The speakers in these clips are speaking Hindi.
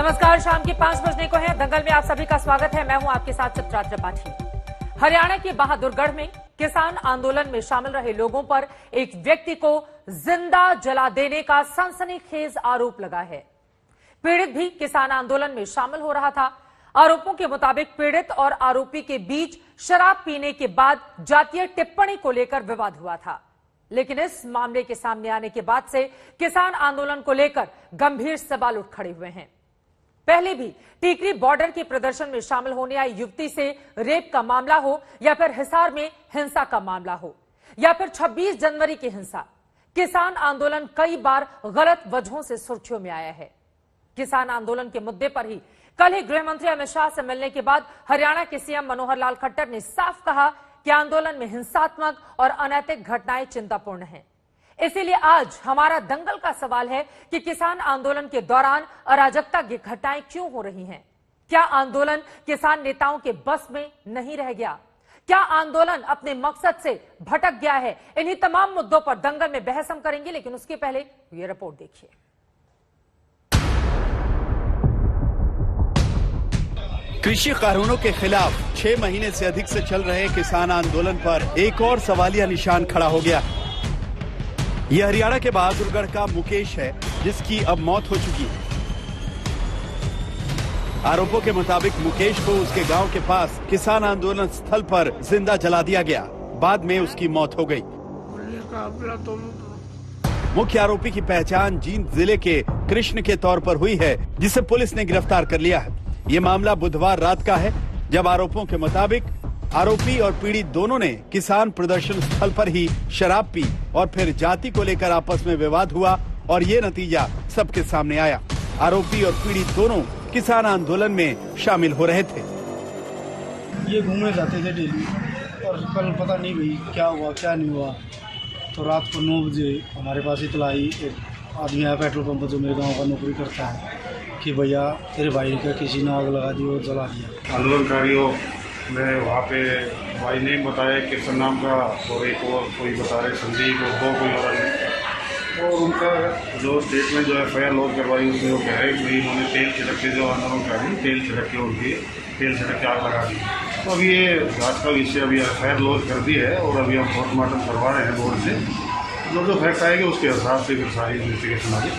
नमस्कार, शाम के 5 बजने को है। दंगल में आप सभी का स्वागत है। मैं हूं आपके साथ चित्रा त्रिपाठी। हरियाणा के बहादुरगढ़ में किसान आंदोलन में शामिल रहे लोगों पर एक व्यक्ति को जिंदा जला देने का सनसनीखेज आरोप लगा है। पीड़ित भी किसान आंदोलन में शामिल हो रहा था। आरोपों के मुताबिक पीड़ित और आरोपी के बीच शराब पीने के बाद जातीय टिप्पणी को लेकर विवाद हुआ था, लेकिन इस मामले के सामने आने के बाद से किसान आंदोलन को लेकर गंभीर सवाल उठ खड़े हुए हैं। पहले भी टीकरी बॉर्डर के प्रदर्शन में शामिल होने आई युवती से रेप का मामला हो या फिर हिसार में हिंसा का मामला हो या फिर 26 जनवरी की हिंसा, किसान आंदोलन कई बार गलत वजहों से सुर्खियों में आया है। किसान आंदोलन के मुद्दे पर ही कल ही गृह मंत्री अमित शाह से मिलने के बाद हरियाणा के सीएम मनोहर लाल खट्टर ने साफ कहा कि आंदोलन में हिंसात्मक और अनैतिक घटनाएं चिंतापूर्ण हैं। इसीलिए आज हमारा दंगल का सवाल है कि किसान आंदोलन के दौरान अराजकता की घटनाएं क्यों हो रही हैं? क्या आंदोलन किसान नेताओं के बस में नहीं रह गया? क्या आंदोलन अपने मकसद से भटक गया है? इन्हीं तमाम मुद्दों पर दंगल में बहस हम करेंगे, लेकिन उसके पहले ये रिपोर्ट देखिए। कृषि कानूनों के खिलाफ 6 महीने से अधिक से चल रहे किसान आंदोलन पर एक और सवालिया निशान खड़ा हो गया। यह हरियाणा के बहादुरगढ़ का मुकेश है, जिसकी अब मौत हो चुकी है। आरोपों के मुताबिक मुकेश को उसके गांव के पास किसान आंदोलन स्थल पर जिंदा जला दिया गया। बाद में उसकी मौत हो गई। मुख्य आरोपी की पहचान जींद जिले के कृष्ण के तौर पर हुई है, जिसे पुलिस ने गिरफ्तार कर लिया है। ये मामला बुधवार रात का है, जब आरोपों के मुताबिक आरोपी और पीड़ित दोनों ने किसान प्रदर्शन स्थल पर ही शराब पी और फिर जाति को लेकर आपस में विवाद हुआ और ये नतीजा सबके सामने आया। आरोपी और पीड़ित दोनों किसान आंदोलन में शामिल हो रहे थे। ये घूमने जाते थे डेली, और कल पता नहीं भाई क्या हुआ क्या नहीं हुआ। तो रात को 9 बजे हमारे पास इतला आई, एक आदमी आया पेट्रोल पंप जो मेरे गाँव का नौकरी करता है, कि भैया तेरे भाई का किसी ने आग लगा दी और जला दिया। आंदोलनकारियों ने वहाँ पे भाई ने बताया किसान नाम का, और एक और कोई बता रहे संदीप, और 2 कोई और उनका जो स्टेटमेंट जो FIR लॉन्च करवाई, उसमें वो कह रहे हैं कि उन्होंने तेल छिड़क के, जो आंदोलनकारी तेल छिड़क के उनकी तेल छिड़क के आग लगा दी। तो अभी ये जांच का विषय अभी FIR लॉन्च कर दी है और अभी हम पोस्टमार्टम करवा रहे हैं बोर्ड से। जो फैक्ट आएगी उसके हिसाब से फिर सारी इन्वेस्टिगेशन आगे।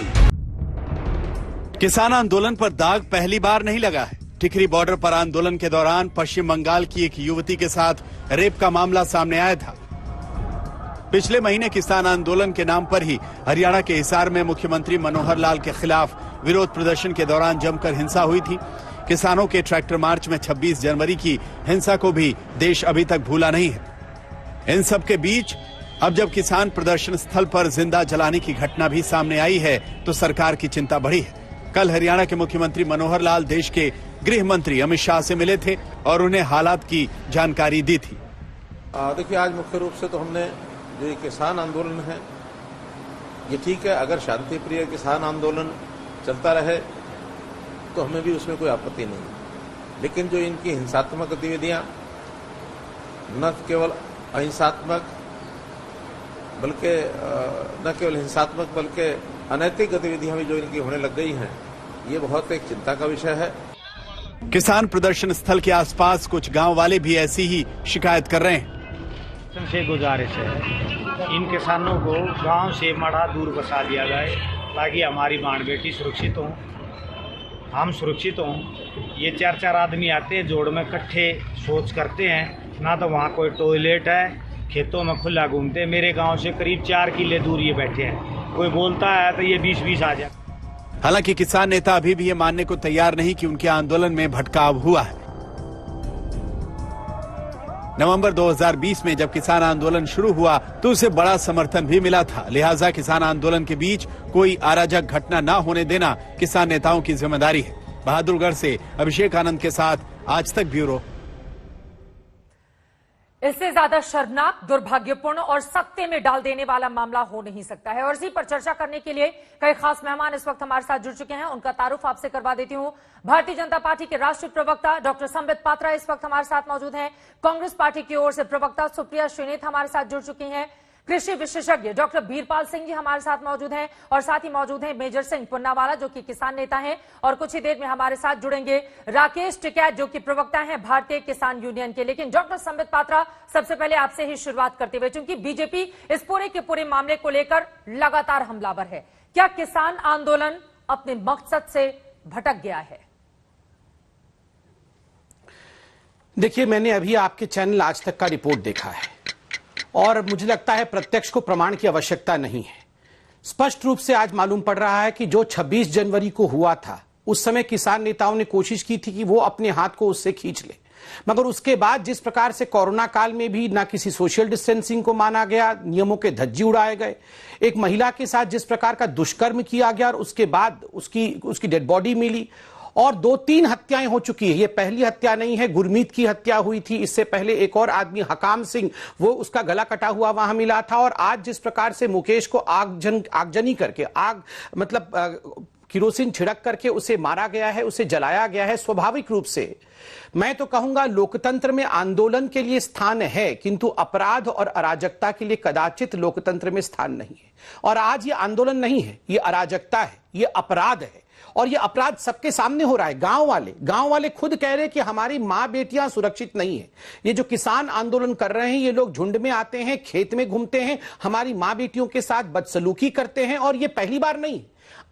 किसान आंदोलन पर दाग पहली बार नहीं लगा है। टिकरी बॉर्डर पर आंदोलन के दौरान पश्चिम बंगाल की एक युवती के साथ रेप का मामला सामने आया था। पिछले महीने किसान आंदोलन के नाम पर ही हरियाणा के हिसार में मुख्यमंत्री मनोहर लाल के खिलाफ विरोध प्रदर्शन के दौरान जमकर हिंसा हुई थी। किसानों के ट्रैक्टर मार्च में 26 जनवरी की हिंसा को भी देश अभी तक भूला नहीं है। इन सब के बीच अब जब किसान प्रदर्शन स्थल पर जिंदा जलाने की घटना भी सामने आई है, तो सरकार की चिंता बढ़ी है। कल हरियाणा के मुख्यमंत्री मनोहर लाल देश के गृह मंत्री अमित शाह से मिले थे और उन्हें हालात की जानकारी दी थी। देखिए, आज मुख्य रूप से तो हमने जो ये किसान आंदोलन है, ये ठीक है। अगर शांति प्रिय किसान आंदोलन चलता रहे तो हमें भी उसमें कोई आपत्ति नहीं, लेकिन जो इनकी हिंसात्मक गतिविधियां, न केवल अहिंसात्मक बल्कि न केवल हिंसात्मक बल्कि अनैतिक गतिविधियां भी जो इनकी होने लग गई हैं, ये बहुत एक चिंता का विषय है। किसान प्रदर्शन स्थल के आसपास कुछ गांव वाले भी ऐसी ही शिकायत कर रहे हैं। से गुजारिश है, इन किसानों को गांव से मड़ा दूर बसा दिया जाए, ताकि हमारी बाण बेटी सुरक्षित हों, हम सुरक्षित हों। ये 4-4 आदमी आते हैं, जोड़ में इकट्ठे शौच करते हैं, ना तो वहाँ कोई टॉयलेट है, खेतों में खुला घूमते हैं। मेरे गांव से करीब 4 किले दूर ये बैठे हैं, कोई बोलता है तो ये 20-20 आ जाए। हालांकि किसान नेता अभी भी ये मानने को तैयार नहीं कि उनके आंदोलन में भटकाव हुआ है। नवंबर 2020 में जब किसान आंदोलन शुरू हुआ तो उसे बड़ा समर्थन भी मिला था। लिहाजा किसान आंदोलन के बीच कोई अराजक घटना न होने देना किसान नेताओं की जिम्मेदारी है। बहादुरगढ़ से अभिषेक आनंद के साथ आज तक ब्यूरो। इससे ज्यादा शर्मनाक, दुर्भाग्यपूर्ण और सख्ते में डाल देने वाला मामला हो नहीं सकता है। और इसी पर चर्चा करने के लिए कई खास मेहमान इस वक्त हमारे साथ जुड़ चुके हैं। उनका तारुफ आपसे करवा देती हूं। भारतीय जनता पार्टी के राष्ट्रीय प्रवक्ता डॉक्टर संबित पात्रा इस वक्त हमारे साथ मौजूद हैं। कांग्रेस पार्टी की ओर से प्रवक्ता सुप्रिया श्रीनेत हमारे साथ जुड़ चुकी हैं। कृषि विशेषज्ञ डॉक्टर बीरपाल सिंह जी हमारे साथ मौजूद हैं और साथ ही मौजूद हैं मेजर सिंह पुन्नावाला जो कि किसान नेता हैं और कुछ ही देर में हमारे साथ जुड़ेंगे राकेश टिकैत जो कि प्रवक्ता हैं भारतीय किसान यूनियन के। लेकिन डॉक्टर संबित पात्रा, सबसे पहले आपसे ही शुरुआत करते हुए, क्योंकि बीजेपी इस पूरे के पूरे मामले को लेकर लगातार हमलावर है, क्या किसान आंदोलन अपने मकसद से भटक गया है? देखिए, मैंने अभी आपके चैनल आज तक का रिपोर्ट देखा है और मुझे लगता है प्रत्यक्ष को प्रमाण की आवश्यकता नहीं है। स्पष्ट रूप से आज मालूम पड़ रहा है कि जो 26 जनवरी को हुआ था उस समय किसान नेताओं ने कोशिश की थी कि वो अपने हाथ को उससे खींच ले, मगर उसके बाद जिस प्रकार से कोरोना काल में भी ना किसी सोशल डिस्टेंसिंग को माना गया, नियमों के धज्जी उड़ाए गए, एक महिला के साथ जिस प्रकार का दुष्कर्म किया गया और उसके बाद उसकी डेड बॉडी मिली और 2-3 हत्याएं हो चुकी है। ये पहली हत्या नहीं है, गुरमीत की हत्या हुई थी, इससे पहले एक और आदमी हकाम सिंह, वो उसका गला कटा हुआ वहां मिला था। और आज जिस प्रकार से मुकेश को आगजनी करके किरोसिन छिड़क करके उसे मारा गया है, उसे जलाया गया है। स्वाभाविक रूप से मैं तो कहूंगा लोकतंत्र में आंदोलन के लिए स्थान है, किंतु अपराध और अराजकता के लिए कदाचित लोकतंत्र में स्थान नहीं है। और आज ये आंदोलन नहीं है, ये अराजकता है, ये अपराध है और ये अपराध सबके सामने हो रहा है। गांव वाले खुद कह रहे हैं कि हमारी मां बेटियां सुरक्षित नहीं है। ये जो किसान आंदोलन कर रहे हैं, ये लोग झुंड में आते हैं, खेत में घूमते हैं, हमारी मां बेटियों के साथ बदसलूकी करते हैं और ये पहली बार नहीं,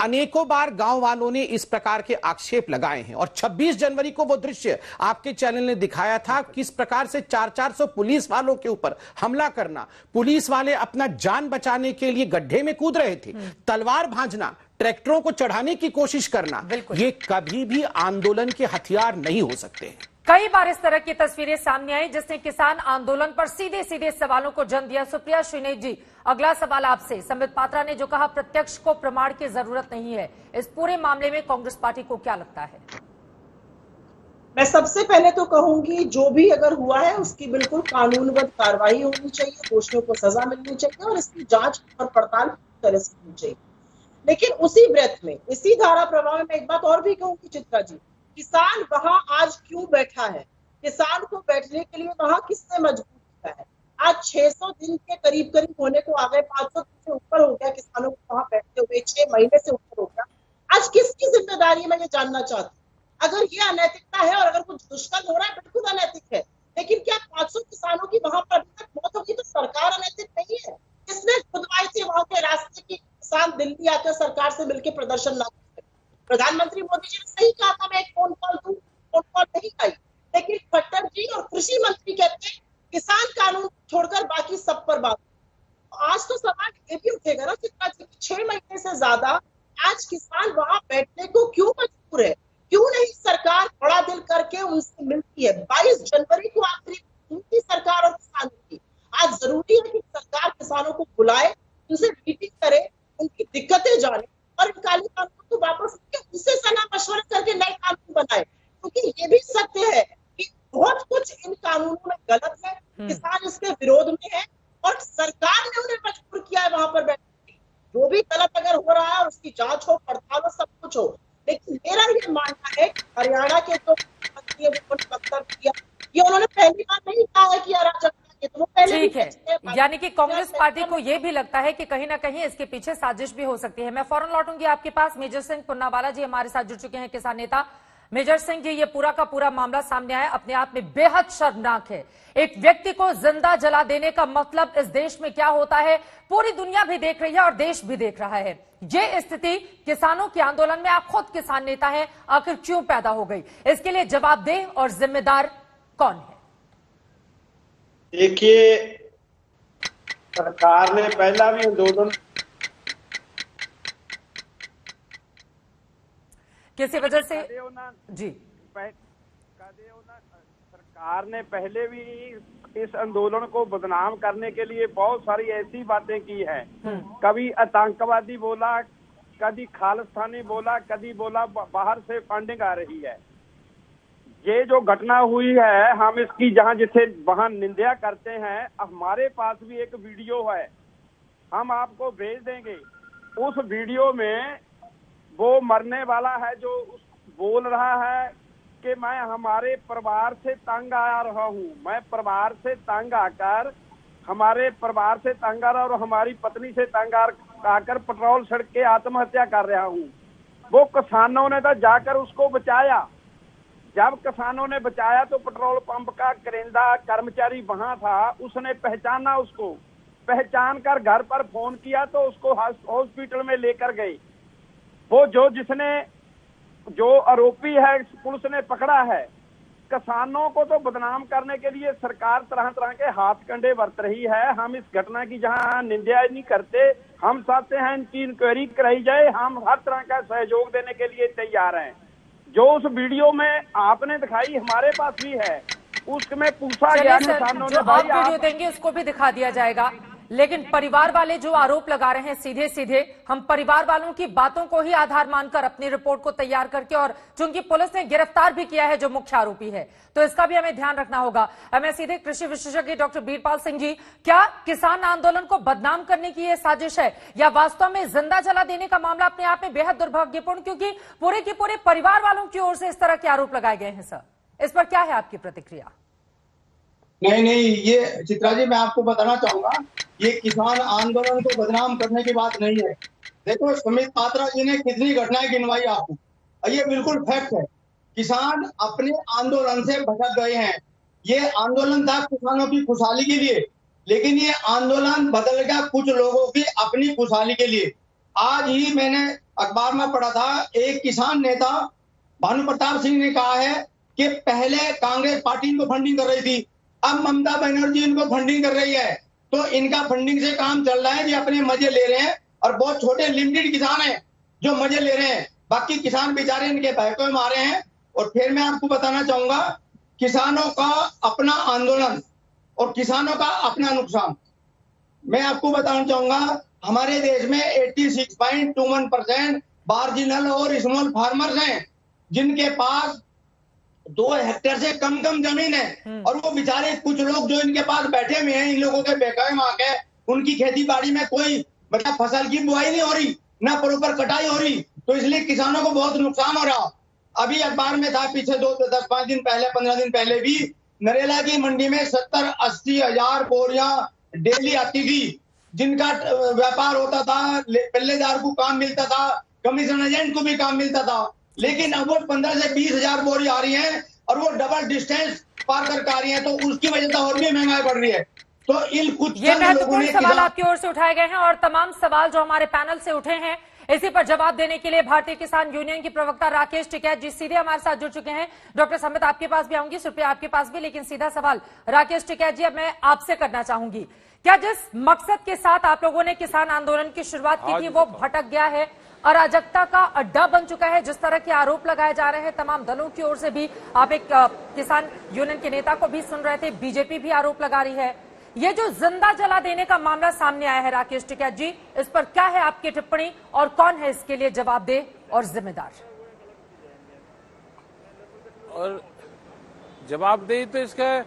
अनेकों बार गांव वालों ने इस प्रकार के आक्षेप लगाए हैं। और 26 जनवरी को वो दृश्य आपके चैनल ने दिखाया था, किस प्रकार से 400 पुलिस वालों के ऊपर हमला करना, पुलिस वाले अपना जान बचाने के लिए गड्ढे में कूद रहे थे, तलवार भांजना, ट्रैक्टरों को चढ़ाने की कोशिश करना, ये कभी भी आंदोलन के हथियार नहीं हो सकते। कई बार इस तरह की तस्वीरें सामने आई जिसने किसान आंदोलन पर सीधे सीधे सवालों को जन्म दिया। सुप्रिया श्रीनेत जी, अगला सवाल आपसे। संबित पात्रा ने जो कहा प्रत्यक्ष को प्रमाण की जरूरत नहीं है, इस पूरे मामले में कांग्रेस पार्टी को क्या लगता है? मैं सबसे पहले तो कहूंगी जो भी अगर हुआ है उसकी बिल्कुल कानूनबद्ध कार्रवाई होनी चाहिए, दोषियों को सजा मिलनी चाहिए और इसकी जांच और पड़ताल तरह से होनी चाहिए। लेकिन उसी ब्रेथ में, इसी धारा प्रवाह में मैं एक बात और भी कहूंगी चित्रा जी, किसान वहां आज क्यों बैठा है? किसान को बैठने के लिए वहां किसने मजबूर किया है? आज 600 दिन के करीब होने को आ गए, 500 दिन से ऊपर हो गया किसानों को वहां बैठते हुए, 6 महीने से ऊपर हो गया। आज किसकी जिम्मेदारी मैं ये जानना चाहती हूँ। अगर ये अनैतिकता है और अगर कुछ दुष्कर्म हो रहा है, बिल्कुल अनैतिक है, लेकिन क्या 500 किसानों की वहां पर अभी तक मौत होगी तो सरकार अनैतिक नहीं है? किसने खुदवाई थी वहां के रास्ते की किसान दिल्ली आकर सरकार से मिलकर प्रदर्शन ना करे? प्रधानमंत्री मोदी जी ने सही कहा था मैं एक फोन कॉल दूं, फोन कॉल नहीं आई, लेकिन खट्टर जी और कृषि मंत्री कहते हैं किसान कानून छोड़कर बाकी सब पर बात। आज तो सवाल ये भी उठेगा ना चित्रा जी, 6 महीने से ज्यादा आज किसान वहां बैठने को क्यों मजबूर है? क्यों नहीं सरकार बड़ा दिल करके उनसे मिलती है? 22 जनवरी को आखिरी उनकी सरकार और किसानों की। आज जरूरी है कि सरकार किसानों को बुलाए, उनसे मीटिंग करे, उनकी दिक्कतें जाने और इन कानून को वापस उनसे सलाह मशवरा करके नए कानून बनाए। क्योंकि ये भी सत्य है कि बहुत कुछ इन कानूनों में गलत है, किसान इसके विरोध में है और सरकार ने उन्हें मजबूर किया है वहां पर बैठने। जो भी गलत अगर हो रहा है उसकी जांच हो, पड़ताल हो, सब कुछ हो। लेकिन मेरा ये मानना है कि हरियाणा के जो मंत्री किया, ये उन्होंने पहली बार नहीं कहा है कि अराजकता, तो ठीक है, यानी कि कांग्रेस पार्टी को यह भी लगता है कि कहीं ना कहीं इसके पीछे साजिश भी हो सकती है। मैं फौरन लौटूंगी आपके पास। मेजर सिंह पुन्नावाला जी हमारे साथ जुड़ चुके हैं, किसान नेता। मेजर सिंह जी, ये पूरा का पूरा मामला सामने आया, अपने आप में बेहद शर्मनाक है। एक व्यक्ति को जिंदा जला देने का मतलब इस देश में क्या होता है, पूरी दुनिया भी देख रही है और देश भी देख रहा है। ये स्थिति किसानों के आंदोलन में, आप खुद किसान नेता हैं, आखिर क्यों पैदा हो गई? इसके लिए जवाबदेह और जिम्मेदार कौन है? देखिए, सरकार ने पहला भी आंदोलन किसी वजह से जी सरकार ने पहले भी इस आंदोलन को बदनाम करने के लिए बहुत सारी ऐसी बातें की है। कभी आतंकवादी बोला, कभी खालिस्तानी बोला, कभी बोला बाहर से फंडिंग आ रही है। ये जो घटना हुई है, हम इसकी जहां जिसे वहां निंदा करते हैं। हमारे पास भी एक वीडियो है, हम आपको भेज देंगे। उस वीडियो में वो मरने वाला है जो बोल रहा है कि मैं हमारे परिवार से तंग आ रहा हूँ, मैं परिवार से तंग आकर हमारे परिवार से तंग आ रहा और हमारी पत्नी से तंग आकर पेट्रोल सड़क के आत्महत्या कर रहा हूँ। वो किसानों ने तो जाकर उसको बचाया। जब किसानों ने बचाया तो पेट्रोल पंप का करेंदा कर्मचारी वहां था, उसने पहचाना, उसको पहचान कर घर पर फोन किया तो उसको हॉस्पिटल में लेकर गए। वो जो आरोपी है पुलिस ने पकड़ा है। किसानों को तो बदनाम करने के लिए सरकार तरह तरह के हाथ कंडे बरत रही है। हम इस घटना की जहां निंदा नहीं करते, हम चाहते हैं इनकी इंक्वायरी कराई जाए। हम हर तरह का सहयोग देने के लिए तैयार हैं। जो उस वीडियो में आपने दिखाई हमारे पास भी है, उसमें पूछा गया किसानों ने, भाई आप वीडियो देंगे उसको भी दिखा दिया जाएगा। लेकिन परिवार वाले जो आरोप लगा रहे हैं सीधे सीधे, हम परिवार वालों की बातों को ही आधार मानकर अपनी रिपोर्ट को तैयार करके, और चूंकि पुलिस ने गिरफ्तार भी किया है जो मुख्य आरोपी है, तो इसका भी हमें ध्यान रखना होगा। मैं सीधे कृषि विशेषज्ञ डॉक्टर बीरपाल सिंह जी, क्या किसान आंदोलन को बदनाम करने की यह साजिश है या वास्तव में जिंदा जला देने का मामला अपने आप में बेहद दुर्भाग्यपूर्ण, क्योंकि पूरे के पूरे परिवार वालों की ओर से इस तरह के आरोप लगाए गए हैं सर, इस पर क्या है आपकी प्रतिक्रिया? नहीं, ये चित्रा जी मैं आपको बताना चाहूंगा, ये किसान आंदोलन को बदनाम करने की बात नहीं है। देखो सुमित पात्रा जी ने कितनी घटनाएं गिनवाई आपको, और ये बिल्कुल फैक्ट है। किसान अपने आंदोलन से भटक गए हैं। ये आंदोलन था किसानों की खुशहाली के लिए, लेकिन ये आंदोलन बदल गया कुछ लोगों की अपनी खुशहाली के लिए। आज ही मैंने अखबार में पढ़ा था, एक किसान नेता भानु प्रताप सिंह ने कहा है कि पहले कांग्रेस पार्टी इनको फंडिंग कर रही थी, अब ममता बनर्जी इनको फंडिंग कर रही है, तो इनका फंडिंग से काम चल रहा है, ये अपने मजे ले रहे हैं। और बहुत छोटे लिमिटेड किसान हैं जो मजे ले रहे हैं, बाकी किसान बेचारे इनके पैकों में मारे हैं। और फिर मैं आपको बताना चाहूंगा, किसानों का अपना आंदोलन और किसानों का अपना नुकसान। मैं आपको बताना चाहूंगा, हमारे देश में 86.21% मार्जिनल और स्मॉल फार्मर्स हैं, जिनके पास 2 हेक्टेयर से कम जमीन है। और वो बेचारे कुछ लोग जो इनके पास बैठे हुए हैं, इन लोगों के बेकायम आके उनकी खेती बाड़ी में कोई मतलब फसल की बुआई नहीं हो रही, ना प्रॉपर कटाई हो रही, तो इसलिए किसानों को बहुत नुकसान हो रहा। अभी अखबार में था पीछे 10-5 दिन पहले, 15 दिन पहले भी, नरेला की मंडी में 70-80 हजार बोरियां डेली आती थी, जिनका व्यापार होता था, पल्लेदार को काम मिलता था, कमीशन एजेंट को भी काम मिलता था। लेकिन अब वो 15 से 20 हजार बोरी आ रही हैं और वो डबल डिस्टेंस पार करके आ रही है, तो उसकी वजह से और भी महंगाई बढ़ रही है। तो इन कुछ ये महत्वपूर्ण सवाल आपकी ओर से उठाए गए हैं, और तमाम सवाल जो हमारे पैनल से उठे हैं, इसी पर जवाब देने के लिए भारतीय किसान यूनियन की प्रवक्ता राकेश टिकैत जी सीधे हमारे साथ जुड़ चुके हैं। डॉक्टर समित आपके पास भी आऊंगी, सुप्रिया आपके पास भी, लेकिन सीधा सवाल राकेश टिकैत जी अब मैं आपसे करना चाहूंगी, क्या जिस मकसद के साथ आप लोगों ने किसान आंदोलन की शुरुआत की थी वो भटक गया है, अराजकता का अड्डा बन चुका है? जिस तरह के आरोप लगाए जा रहे हैं तमाम दलों की ओर से भी, आप एक किसान यूनियन के नेता को भी सुन रहे थे, बीजेपी भी आरोप लगा रही है, ये जो जिंदा जला देने का मामला सामने आया है, राकेश टिकैत जी, इस पर क्या है आपकी टिप्पणी और कौन है इसके लिए जवाबदेह और जिम्मेदार? और जवाबदेही तो इसका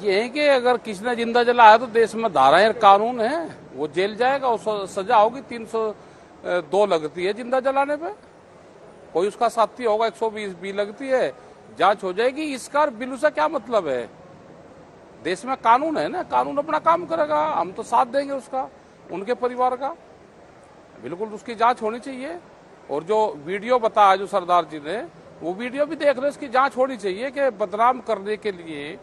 ये है कि अगर किसी ने जिंदा जलाया तो देश में धाराएं कानून है, वो जेल जाएगा, उसको सजा होगी, 302 लगती है जिंदा जलाने पे, कोई उसका साथी होगा 120 भी लगती है, जांच हो जाएगी। इसका बिल्लू से क्या मतलब है? देश में कानून है ना, कानून अपना काम करेगा, हम तो साथ देंगे उसका, उनके परिवार का, बिल्कुल उसकी जांच होनी चाहिए। और जो वीडियो बताया जो सरदार जी ने, वो वीडियो भी देख रहे, इसकी जांच होनी चाहिए कि बदनाम करने के लिए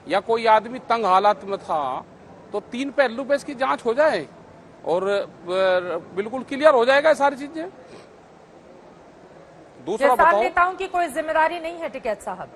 या कोई आदमी तंग हालात में था तो 3 पहलू पे इसकी जांच हो जाए और बिल्कुल क्लियर हो जाएगा सारी चीजें। दूसरा बताओ, नेताओं की कोई जिम्मेदारी नहीं है टिकैत साहब?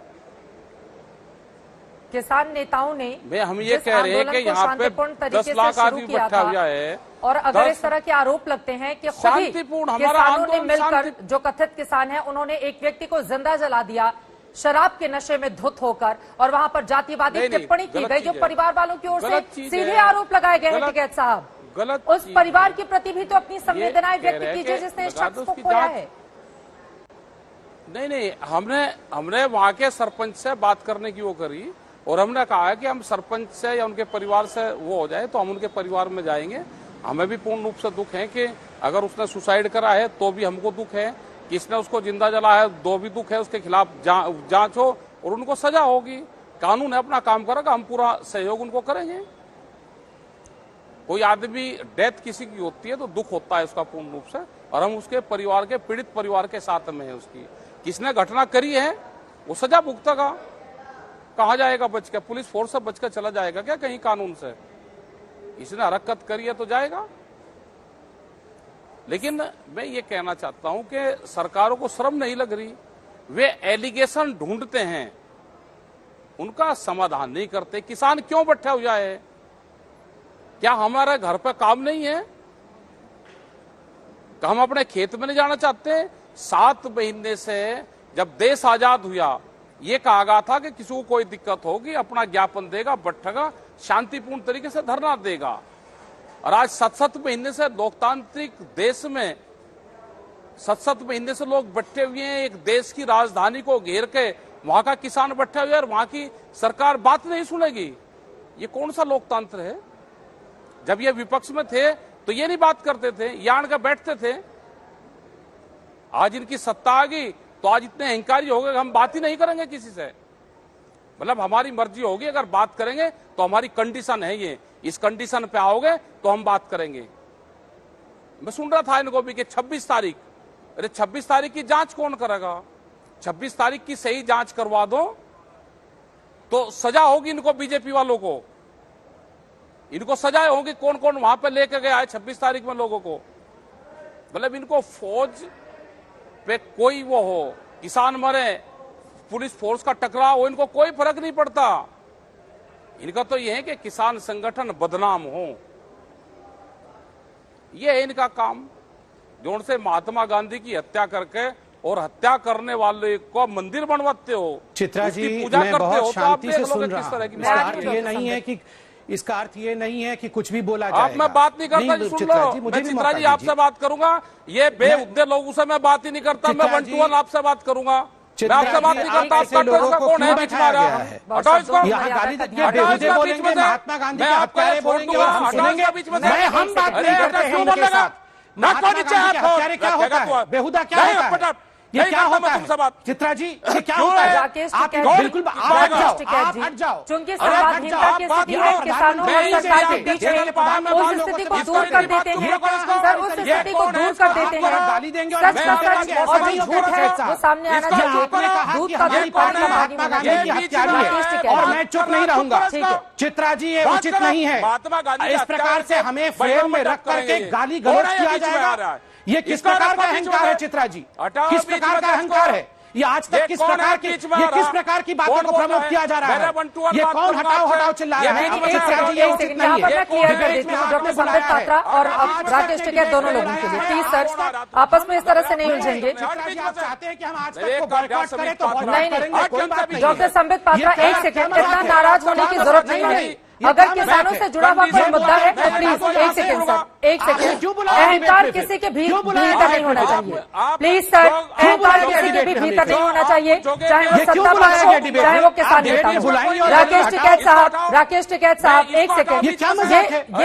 किसान नेताओं ने हम ये कह रहे हैं कि यहाँ पे 10 लाख आदमी इकट्ठा हुआ है, और अगर इस तरह के आरोप लगते हैं कि खुद ही किसानों ने मिलकर, जो कथित किसान है, उन्होंने एक व्यक्ति को जिंदा जला दिया शराब के नशे में धुत होकर, और वहां पर जातिवादी टिप्पणी की गई, जो परिवार वालों की ओर से सीधे आरोप लगाए गए हैं टिकैत साहब, उस परिवार के प्रति भी तो अपनी संवेदनाएं व्यक्त कीजिए जिसने इस शख्स को खोया है। नहीं, हमने वहां के सरपंच से बात करने की वो करी, और हमने कहा है कि हम सरपंच से या उनके परिवार से वो हो जाए तो हम उनके परिवार में जाएंगे। हमें भी पूर्ण रूप से दुख है कि अगर उसने सुसाइड करा है तो भी हमको दुख है, किसने उसको जिंदा जला है तो भी दुख है, उसके खिलाफ जांच हो और उनको सजा होगी। कानून है, अपना काम करेगा, हम पूरा सहयोग उनको करेंगे। कोई आदमी डेथ किसी की होती है तो दुख होता है उसका पूर्ण रूप से, और हम उसके परिवार के, पीड़ित परिवार के साथ में है उसकी। किसने घटना करी है वो सजा भुगतेगा। कहाँ जाएगा बच के? पुलिस फोर्स से बचकर चला जाएगा क्या कहीं कानून से? इसने हरकत करी है तो जाएगा। लेकिन मैं ये कहना चाहता हूं कि सरकारों को शर्म नहीं लग रही? वे एलिगेशन ढूंढते हैं, उनका समाधान नहीं करते। किसान क्यों बैठा हुआ है? क्या हमारे घर पे काम नहीं है? क्या हम अपने खेत में नहीं जाना चाहते? 7 महीने से जब देश आजाद हुआ ये कहा गया था कि किसी को कोई दिक्कत होगी अपना ज्ञापन देगा, बैठेगा, शांतिपूर्ण तरीके से धरना देगा। और आज 7 महीने से लोकतांत्रिक देश में 7 महीने से लोग बैठे हुए हैं, एक देश की राजधानी को घेर के वहां का किसान बैठे हुए और वहां की सरकार बात नहीं सुनेगी। ये कौन सा लोकतंत्र है? जब ये विपक्ष में थे तो ये नहीं बात करते थे, यान का बैठते थे। आज इनकी सत्ता आ गई तो आज इतने अहंकारी हो गए कि हम बात ही नहीं करेंगे किसी से। मतलब हमारी मर्जी होगी, अगर बात करेंगे तो हमारी कंडीशन है ये, इस कंडीशन पे आओगे तो हम बात करेंगे। मैं सुन रहा था इनको भी कि 26 तारीख, अरे 26 तारीख की जांच कौन करेगा? 26 तारीख की सही जांच करवा दो तो सजा होगी इनको, बीजेपी वालों को। इनको सजाएं होंगी कौन कौन वहां पे लेके गया है 26 तारीख में लोगों को। मतलब इनको फौज पे कोई वो हो, किसान मरे, पुलिस फोर्स का टकराव हो, इनको कोई फर्क नहीं पड़ता। इनका तो ये है कि किसान संगठन बदनाम हो, ये है इनका काम। जोन से महात्मा गांधी की हत्या करके और हत्या करने वाले को मंदिर बनवाते हो, चित्रा जी, पूजा मैं करते बहुत हो, शांति से सुन किस तरह की रहा हूं। ये नहीं है कि इसका अर्थ ये नहीं है कि कुछ भी बोला जाएगा। आप मैं बात नहीं करता जी, सुन लो। मैं चित्रा जी आपसे बात करूंगा, ये बेहुद्दे लोगों से मैं बात ही नहीं करता। मैं 1 to 1 आपसे बात करूंगा, मैं आपसे बात नहीं करता। आपका लोगों को कौन है बीच में आ रहा है? हटाओ इसको, यहाँ गाली बेहुदे बोलेंगे, महात्मा गांधी के हत्यारे बोलेंगे और हम सुनेंगे। हम बात नहीं करते हैं इनके साथ। महात्मा गांधी के हत्यारे क्या होता है? बेहुदा क्या होता है? ये क्या होता है? चित्रा जी, ये क्या होता है? आप बिल्कुल आप हट जाओ। चूंकि संवादहीनता की स्थिति है, किसानों और सरकार के बीच में उस स्थिति को दूर कर देते हैं सर, उस स्थिति को दूर कर देते हैं। गाली देंगे सच का सच और जो झूठ है वो सामने आना चाहिए। दूध का दूध पानी का पानी महात्मा गांधी की हत्यारी है और मैं चुप नहीं रहूंगा। चित्रा जी, ये उचित नहीं है। इस प्रकार से हमें फ्रेम में रख करके गाली गलौज किया जाएगा। ये किस प्रकार का अहंकार है चित्रा जी? किस प्रकार का अहंकार है ये? आज तक किस प्रकार की बातों को प्रमोट किया जा रहा है? ये कौन हटाओ चिल्ला रहा है? चित्रा जी, ये उचित नहीं है। डॉक्टर संबित पात्रा और राकेश टिकैत दोनों लोगों के लिए प्लीज सर आपस में इस तरह से नहीं उलझेंगे। आप चाहते हैं कि हम आज तक को बॉयकॉट करें तो नहीं, डॉक्टर संबित पात्रा 1 सेकंड, इतना नाराज होने की जरूरत नहीं है। अगर किसानों से जुड़ा हुआ कोई मुद्दा है तो प्लीज 1 सेकंड सर, 1 सेकंड। अहंकार किसी के भी भीतर नहीं होना चाहिए। प्लीज सर, अहंकार किसी के भी भीतर नहीं होना चाहिए, चाहे वो सत्ता पक्ष हो चाहे वो किसान नेता हो। राकेश टिकैत साहब 1 सेकंड, ये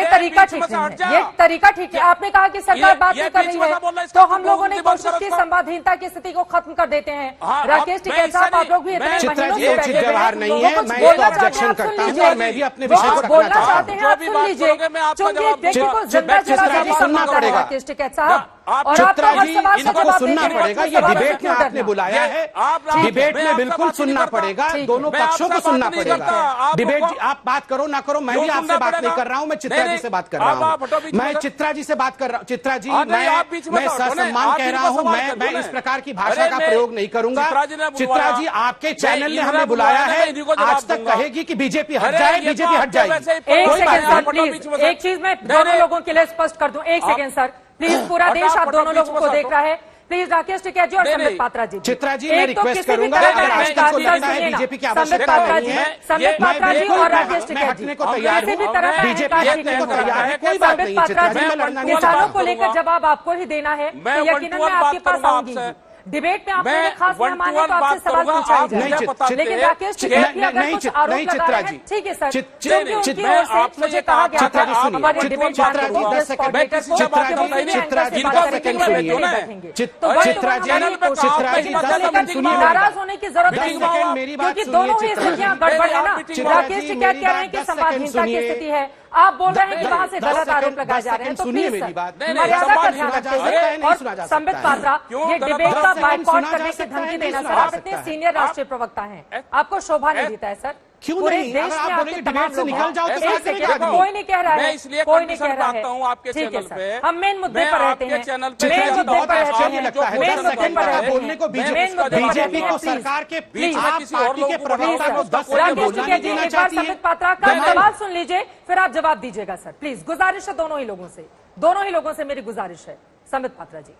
तरीका ठीक नहीं है, ये तरीका ठीक है। आपने कहा कि सरकार बात नहीं कर रही है तो हम लोगों ने कोशिश की संवादहीनता की स्थिति को खत्म कर देते हैं। राकेश टिकैत साहब, आप लोग भी इतने महीनों से बैठे व्यवहार नहीं है, मैं ये ऑब्जेक्शन करता हूं और मैं भी अपने बोलना चाहते हैं आप सुन लीजिए। चूंकि व्यक्ति को जिंदा जला सुनना पड़ेगा राकेश टिकैत साहब, और चित्रा जी, इनको सुनना पड़ेगा। ये डिबेट में आपने बुलाया है, डिबेट में बिल्कुल सुनना पड़ेगा, दोनों पक्षों को सुनना पड़ेगा। डिबेट आप बात करो ना करो, मैं भी आपसे बात नहीं कर रहा हूँ, मैं चित्रा जी से बात कर रहा हूँ। मैं चित्रा जी से बात कर रहा हूँ। चित्रा जी, मैं ससम्मान कह रहा हूँ, मैं इस प्रकार की भाषा का प्रयोग नहीं करूंगा। चित्रा जी, आपके चैनल ने हमें बुलाया है, आज तक कहेगी कि बीजेपी हट जाए, बीजेपी हट जाएगी। 1 सेकंड सर प्लीज, एक चीज मैं दोनों लोगों के लिए स्पष्ट कर दूं। 1 सेकंड सर प्लीज, पूरा देश आप दोनों लोगों को देख रहा है। प्लीज राकेश टिकैत जी और संबित पात्रा जी, चित्रा जी, मैं रिक्वेस्ट करूंगा, अगर आज तक को लगता है बीजेपी की आवश्यकता नहीं है, संबित पात्रा जी और राकेश टिकैत जी को तैयार किसी भी तरह का बीजेपी हटने को तैयार है, कोई बात नहीं। चित्रा जी, मैं लड़ना नहीं किसानों को लेकर जवाब आपको ही देना है तो यकीनन मैं आपके पास आऊंगी। डिबेट में आपने खास मेहमान है तो आपसे सवाल पूछा ही जाए, लेकिन राकेश टिकैत भी अगर कुछ आरोप लगा रहे हैं, ठीक है सर, क्योंकि उनकी ओर से मुझे कहा गया था हमारे डिबेट पार्टनर को गेस्ट कोऑर्डिनेटर को कि वो सीधे एंकर से बात करेंगे, नहीं बैठेंगे। तो नाराज होने की जरूरत नहीं है, क्योंकि दोनों ही स्थितियां गड़बड़ है ना। राकेश टिकैत कह रहे हैं कि संवादहीनता की स्थिति है, आप बोल रहे हैं कि वहां से गलत आरोप लगाए जा रहे हैं, तो सुनिए प्लीज मेरी बात। मर्यादा का ध्यान रखते हुए। और सुना जा संबित सकता है। पात्रा, ये क्यों डिबेट का गलत बाइकआउट सुना करने जा की सकता है, धमकी नहीं देना, सुना सर जा आप सकता इतने है। सीनियर राष्ट्रीय प्रवक्ता हैं, आपको शोभा नहीं देता है सर। क्यों पूरे नहीं? देश अगर में आप आपके बोलेंगे डिबेट तमाम से लोग निकल जाओ तो एक क्या सेकंड, करेगा आदमी? कोई नहीं कह रहा मैं है, इसलिए कोई नहीं कह कंडीशन रहा रखता हूं है। आपके ठीक है चैनल सर, पे। हम मेन मुद्दे मैं पर रहते आपके हैं, चैनल पे मेन चित्रा जी मुद्दे बहुत पर रहते आश्चर्य हैं, लगता है, मेन 10 मुद्दे सेकंड पर का रहते बोलने को हैं, मेन मुद्दे पर बीजेपी रहते को हैं, सरकार के बीच में आप किसी और पार्टी लोगों के को प्रवक्ता को 10 सेकंड राकेश बोलना टिकैत जी, देना एक बार चाहती है। संबित पात्रा का सवाल सुन लीजिए, फिर आप जवाब दीजिएगा सर, प्लीज। गुजारिश है दोनों ही लोगों से मेरी गुजारिश है। संबित पात्रा जी।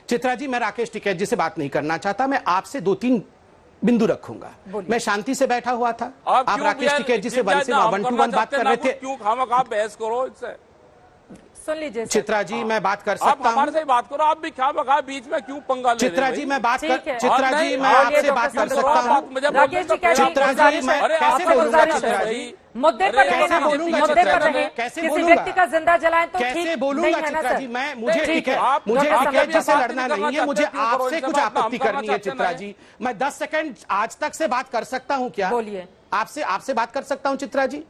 चित्रा जी, मैं राकेश टिकैत जी से बात नहीं करना चाहता, मैं आपसे 2-3 बिंदु रखूंगा। मैं शांति से बैठा हुआ था, आप राकेश टिकैत जी से 1 to 1 बात कर रहे थे। क्यों खामखा बहस करो इससे? सुन लीजिए चित्रा जी, मैं बात कर आप सकता हमारे हूँ। से बात करो, आप भी खामखा बीच में क्यों पंगा ले रहे चित्रा हैं जी, भाई? मैं बात ठीक कर है। चित्रा नहीं, जी, मैं आगे आपसे डॉक्टर बात कर संबित सकता पात्रा, हूँ। मुझे राकेश बोलने टिकैत तो जी, चित्रा जी, गुजारिश मैं है, कैसे आपसे बोलूंगा गुजारिश चित्रा है, जी? मुद्दे पर अरे, रहें कैसे ना, बोलूंगा मुद्दे चित्रा पर जी? रहें, कैसे किसी बोलूंगा? व्यक्ति का जिंदा जलाएं तो कैसे ठीक बोलूंगा नहीं है ना चित्रा सर। जी? मैं मुझे ठीक है, मुझे डॉक्टर टिकैत जी से संबित लड़ना पात्रा नहीं है, मुझे क्यों करो? आपसे इनसे कुछ बात आपत्ति हम करना करनी है चाहते चित्रा नहीं। जी। मैं 10 सेकंड आज तक से बात कर सकता हूँ क्या? बोलिए। आपसे बात कर सकता हूँ चित्रा जी?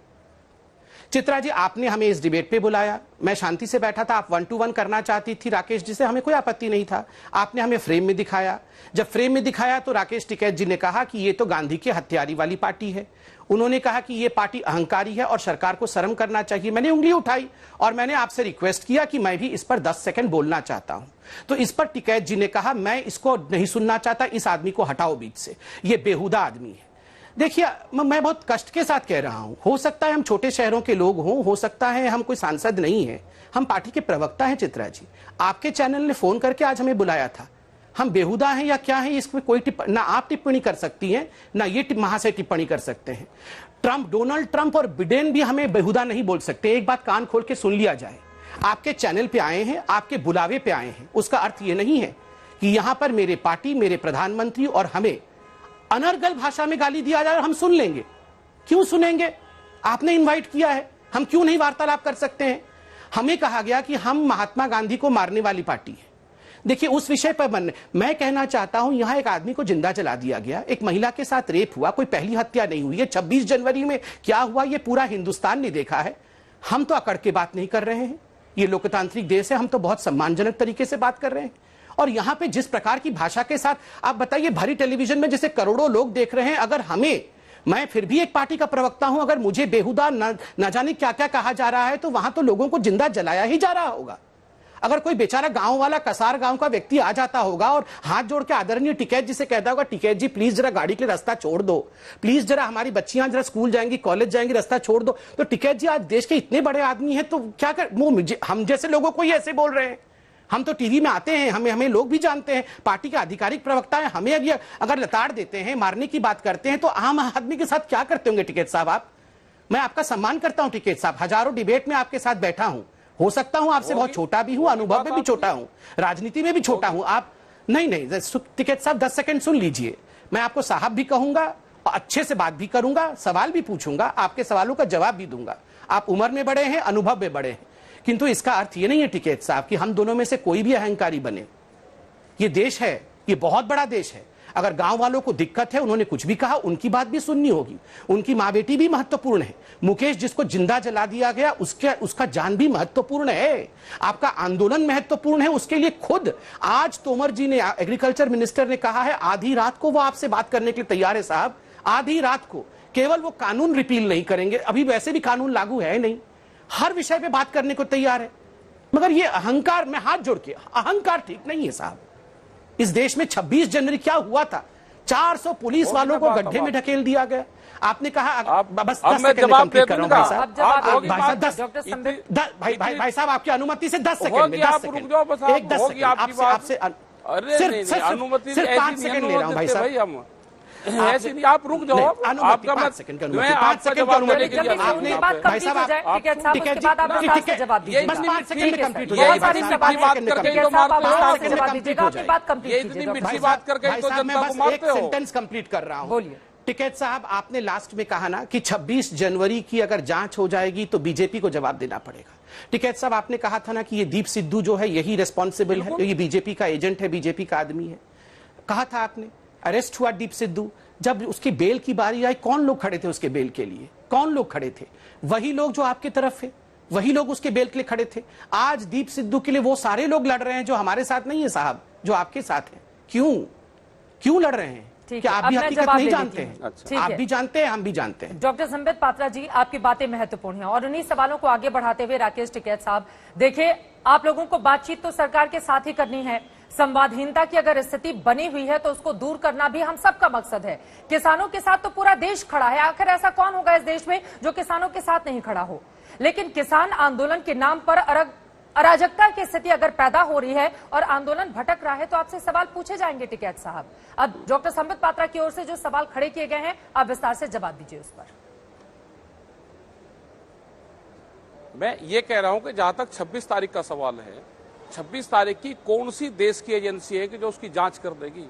चित्रा जी, आपने हमें इस डिबेट पे बुलाया, मैं शांति से बैठा था, आप 1 to 1 करना चाहती थी राकेश जी से, हमें कोई आपत्ति नहीं था। आपने हमें फ्रेम में दिखाया, जब फ्रेम में दिखाया तो राकेश टिकैत जी ने कहा कि ये तो गांधी की हत्यारी वाली पार्टी है। उन्होंने कहा कि ये पार्टी अहंकारी है और सरकार को शर्म करना चाहिए। मैंने उंगली उठाई और मैंने आपसे रिक्वेस्ट किया कि मैं भी इस पर 10 सेकंड बोलना चाहता हूं। तो इस पर टिकैत जी ने कहा मैं इसको नहीं सुनना चाहता, इस आदमी को हटाओ बीच से, ये बेहुदा आदमी है। देखिए, मैं बहुत कष्ट के साथ कह रहा हूं, हो सकता है हम छोटे शहरों के लोग हों, हो सकता है हम कोई सांसद नहीं है, हम पार्टी के प्रवक्ता हैं। चित्रा जी, आपके चैनल ने फोन करके आज हमें बुलाया था, हम बेहुदा हैं या क्या है इसमें कोई ना आप टिप्पणी कर सकती हैं ना ये महाशय टिप्पणी कर सकते हैं। डोनाल्ड ट्रंप और बिडेन भी हमें बेहुदा नहीं बोल सकते। एक बात कान खोल के सुन लिया जाए, आपके चैनल पे आए हैं, आपके बुलावे पे आए हैं, उसका अर्थ ये नहीं है कि यहां पर मेरे पार्टी, मेरे प्रधानमंत्री और हमें अनर्गल भाषा में गाली दिया जाए और हम सुन लेंगे। क्यों सुनेंगे? आपने इनवाइट किया है, हम क्यों नहीं वार्तालाप कर सकते हैं? हमें कहा गया कि हम महात्मा गांधी को मारने वाली पार्टी है। देखिए, उस विषय पर मैं कहना चाहता हूं, यहां एक आदमी को जिंदा जला दिया गया, एक महिला के साथ रेप हुआ, कोई पहली हत्या नहीं हुई है। 26 जनवरी में क्या हुआ ये पूरा हिंदुस्तान ने देखा है। हम तो अकड़ के बात नहीं कर रहे हैं, ये लोकतांत्रिक देश है, हम तो बहुत सम्मानजनक तरीके से बात कर रहे हैं। और यहां पे जिस प्रकार की भाषा के साथ आप बताइए, भरी टेलीविजन में जैसे करोड़ों लोग देख रहे हैं, अगर मैं फिर भी एक पार्टी का प्रवक्ता हूं, अगर मुझे बेहुदा न जाने क्या क्या कहा जा रहा है, तो वहां तो लोगों को जिंदा जलाया ही जा रहा होगा। अगर कोई बेचारा गांव वाला, कसार गांव का व्यक्ति आ जाता होगा और हाथ जोड़ के आदरणीय टिकैत जी से कहता होगा, टिकैत जी प्लीज जरा गाड़ी के लिए रास्ता छोड़ दो, प्लीज जरा हमारी बच्चियां जरा स्कूल जाएंगी, कॉलेज जाएंगी, रास्ता छोड़ दो, तो टिकैत जी आज देश के इतने बड़े आदमी हैं, तो क्या कर हम जैसे लोगों को ही ऐसे बोल रहे हैं। हम तो टीवी में आते हैं, हमें लोग भी जानते हैं, पार्टी के आधिकारिक प्रवक्ता हैं, हमें अगर लताड़ देते हैं, मारने की बात करते हैं, तो आम आदमी के साथ क्या करते होंगे टिकैत साहब आप? मैं आपका सम्मान करता हूं टिकैत साहब, हजारों डिबेट में आपके साथ बैठा हूं, हो सकता हूं आपसे बहुत छोटा भी हूं, अनुभव में भी छोटा हूं, राजनीति में भी छोटा हूं। आप नहीं टिकैत साहब 10 सेकंड सुन लीजिए, मैं आपको साहब भी कहूंगा, अच्छे से बात भी करूंगा, सवाल भी पूछूंगा, आपके सवालों का जवाब भी दूंगा। आप उम्र में बड़े हैं, अनुभव में बड़े हैं, किंतु इसका अर्थ ये नहीं है टिकैत साहब कि हम दोनों में से कोई भी अहंकारी बने। ये देश है, ये बहुत बड़ा देश है। अगर गांव वालों को दिक्कत है, उन्होंने कुछ भी कहा, उनकी बात भी सुननी होगी, उनकी माँ बेटी भी महत्वपूर्ण है। मुकेश जिसको जिंदा जला दिया गया, उसका जान भी महत्वपूर्ण है। आपका आंदोलन महत्वपूर्ण है, उसके लिए खुद आज तोमर जी ने, एग्रीकल्चर मिनिस्टर ने कहा है, आधी रात को वो आपसे बात करने के लिए तैयार है साहब, आधी रात को। केवल वो कानून रिपील नहीं करेंगे, अभी वैसे भी कानून लागू है नहीं, हर विषय पे बात करने को तैयार है। मगर ये अहंकार, मैं हाथ जोड़ के, अहंकार ठीक नहीं है साहब। इस देश में 26 जनवरी क्या हुआ था? 400 पुलिस वालों को गड्ढे में ढकेल दिया गया। आपने कहा बस 10 सेकंड में कंप्लीट कर रहा हूं भाई साहब, भाई साहब आपकी अनुमति से 10 सेकंड में, 10 सेकंड, एक 10 सेकंड आपसे सिर्फ 5 सेकंड ले रहा हूं भाई साहब, ऐसे नहीं, आप रुक जाओ, आपका 5 सेकंड की अनुमति, 5 सेकंड की अनुमति के लिए आपने भाई साहब टिकैत साहब उसके बाद आप विस्तार से जवाब दीजिएगा। बस 5 सेकंड में कंप्लीट हो बहुत सारी जाएगी, सवाल बात करके टिकैत साहब आप विस्तार से जवाब दीजिएगा, अपनी बात कंप्लीट कीजिए। मिर्ची बात करके भाई तो साहब मैं जनता को बस मारते एक हो। सेंटेंस कंप्लीट कर रहा हूं। बोलिए। टिकैत साहब, आपने लास्ट में कहा ना कि 26 जनवरी की अगर जांच हो जाएगी तो बीजेपी को जवाब देना पड़ेगा। टिकैत साहब, आपने कहा था ना कि ये दीप सिद्धू जो है यही रिस्पॉन्सिबल है, ये बीजेपी का एजेंट है, बीजेपी का आदमी है, कहा था आपने। अरेस्ट हुआ दीप सिद्धू, जब उसकी बेल की बारी आई, कौन लोग खड़े थे उसके बेल के लिए? कौन लोग खड़े थे? वही लोग जो आपकी तरफ है, वही लोग उसके बेल के लिए खड़े थे। आज दीप सिद्धू के लिए वो सारे लोग लड़ रहे हैं जो हमारे साथ नहीं है साहब, जो आपके साथ है। क्यों लड़ रहे हैं? क्या आप भी हकीकत नहीं जानते हैं? अच्छा। आप भी जानते हैं, हम भी जानते हैं। डॉक्टर संबित पात्रा जी, आपकी बातें महत्वपूर्ण हैं और उन्हीं सवालों को आगे बढ़ाते हुए राकेश टिकैत साहब, देखिए आप लोगों को बातचीत तो सरकार के साथ ही करनी है। संवादहीनता की अगर स्थिति बनी हुई है तो उसको दूर करना भी हम सबका मकसद है। किसानों के साथ तो पूरा देश खड़ा है, आखिर ऐसा कौन होगा इस देश में जो किसानों के साथ नहीं खड़ा हो? लेकिन किसान आंदोलन के नाम पर अराजकता की स्थिति अगर पैदा हो रही है और आंदोलन भटक रहा है तो आपसे सवाल पूछे जाएंगे टिकैत साहब। अब डॉक्टर संबित पात्रा की ओर से जो सवाल खड़े किए गए हैं, आप विस्तार से जवाब दीजिए उस पर। मैं ये कह रहा हूं कि जहां तक 26 तारीख का सवाल है, 26 तारीख की कौन सी देश की एजेंसी है कि जो उसकी जांच कर देगी?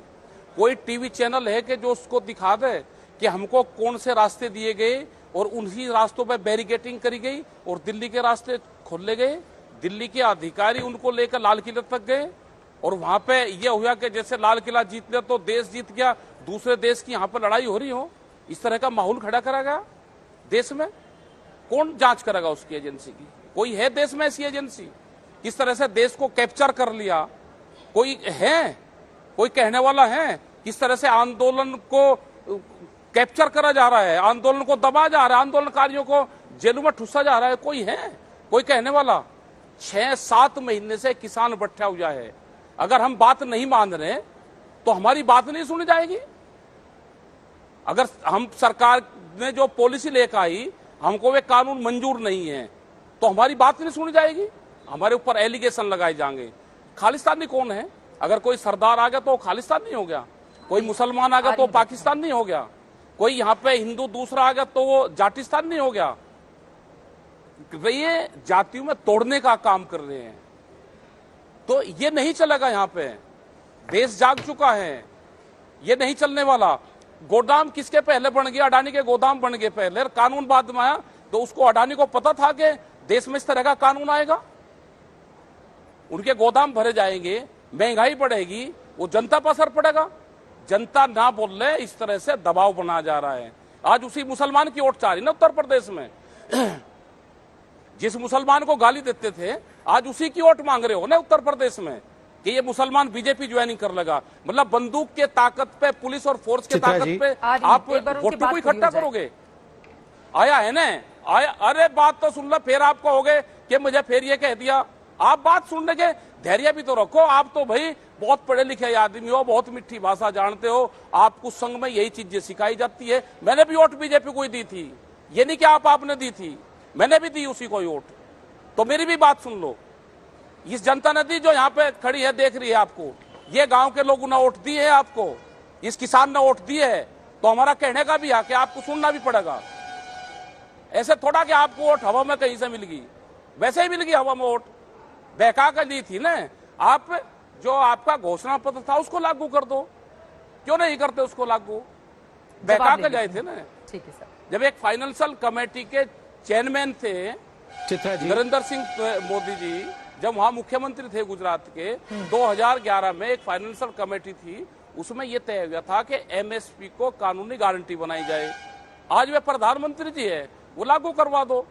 कोई टीवी चैनल है कि जो उसको दिखा दे कि हमको कौन से रास्ते दिए गए और उन्हीं रास्तों पर बैरिकेटिंग करी गई और दिल्ली के रास्ते खोले गए? दिल्ली के अधिकारी उनको लेकर लाल किले तक गए और वहां पे ये हुआ कि जैसे लाल किला जीत लिया तो देश जीत गया, दूसरे देश की यहां पर लड़ाई हो रही हो, इस तरह का माहौल खड़ा करा गया देश में। कौन जांच करेगा उसकी एजेंसी की? कोई है देश में ऐसी एजेंसी? किस तरह से देश को कैप्चर कर लिया? कोई है? कोई कहने वाला है? किस तरह से आंदोलन को कैप्चर करा जा रहा है, आंदोलन को दबा जा रहा है, आंदोलनकारियों को जेलों में ठुसा जा रहा है? कोई है? कोई कहने वाला? 6-7 महीने से किसान बैठा हुआ है। अगर हम बात नहीं मान रहे तो हमारी बात नहीं सुनी जाएगी। अगर हम सरकार ने जो पॉलिसी लेकर आई, हमको वे कानून मंजूर नहीं है तो हमारी बात नहीं सुनी जाएगी, हमारे ऊपर एलिगेशन लगाए जाएंगे। खालिस्तानी कौन है? अगर कोई सरदार आ गया तो खालिस्तान नहीं हो गया, कोई मुसलमान आ गया तो पाकिस्तान नहीं हो गया, कोई यहाँ पे हिंदू दूसरा आ गया तो वो जाटिस्तान नहीं हो गया। ये जातियों में तोड़ने का काम कर रहे हैं तो ये नहीं चलेगा। यहाँ पे देश जाग चुका है, ये नहीं चलने वाला। गोदाम किसके पहले बन गया? अडानी के गोदाम बन गए पहले, कानून बाद में आया। तो उसको अडानी को पता था कि देश में इस तरह का कानून आएगा, उनके गोदाम भरे जाएंगे, महंगाई बढ़ेगी, वो जनता पर असर पड़ेगा। जनता ना बोल रहे, इस तरह से दबाव बनाया जा रहा है। आज उसी मुसलमान की वोट चाह रही ना उत्तर प्रदेश में। जिस मुसलमान को गाली देते थे आज उसी की वोट मांग रहे हो ना उत्तर प्रदेश में कि ये मुसलमान बीजेपी ज्वाइनिंग कर लेगा। मतलब बंदूक के ताकत पे, पुलिस और फोर्स के ताकत पे आप वोट को इकट्ठा करोगे? आया है ना? आया। अरे बात तो सुन लो, फिर आपको हो गए कि मुझे फिर ये कह दिया। आप बात सुनने के धैर्य भी तो रखो। आप तो भाई बहुत पढ़े लिखे आदमी हो, बहुत मिठी भाषा जानते हो, आपको संघ में यही चीजें सिखाई जाती है। मैंने भी वोट बीजेपी को ही दी थी, ये नहीं कि आपने दी थी, मैंने भी दी उसी को वोट। तो मेरी भी बात सुन लो। इस जनता ने दी जो यहाँ पे खड़ी है, देख रही है आपको, ये गांव के लोगों ने वोट दी है आपको, इस किसान ने वोट दी है। तो हमारा कहने का भी है कि आपको सुनना भी पड़ेगा। ऐसे थोड़ा कि आपको वोट हवा में कहीं से मिल गई, वैसे ही मिल गई हवा में वोट, बहका कर दी थी ना। आप जो आपका घोषणा पत्र था उसको लागू कर दो, क्यों नहीं करते उसको लागू? बहका कर जाए थे ना। ठीक है सर। जब एक फाइनेंशियल कमेटी के चेयरमैन थे नरेंद्र सिंह मोदी जी, जब वहां मुख्यमंत्री थे गुजरात के, 2011 में एक फाइनेंशियल कमेटी थी, उसमें यह तय हुआ था कि एमएसपी को कानूनी गारंटी बनाई जाए। आज वे प्रधानमंत्री जी है, वो लागू करवा दो।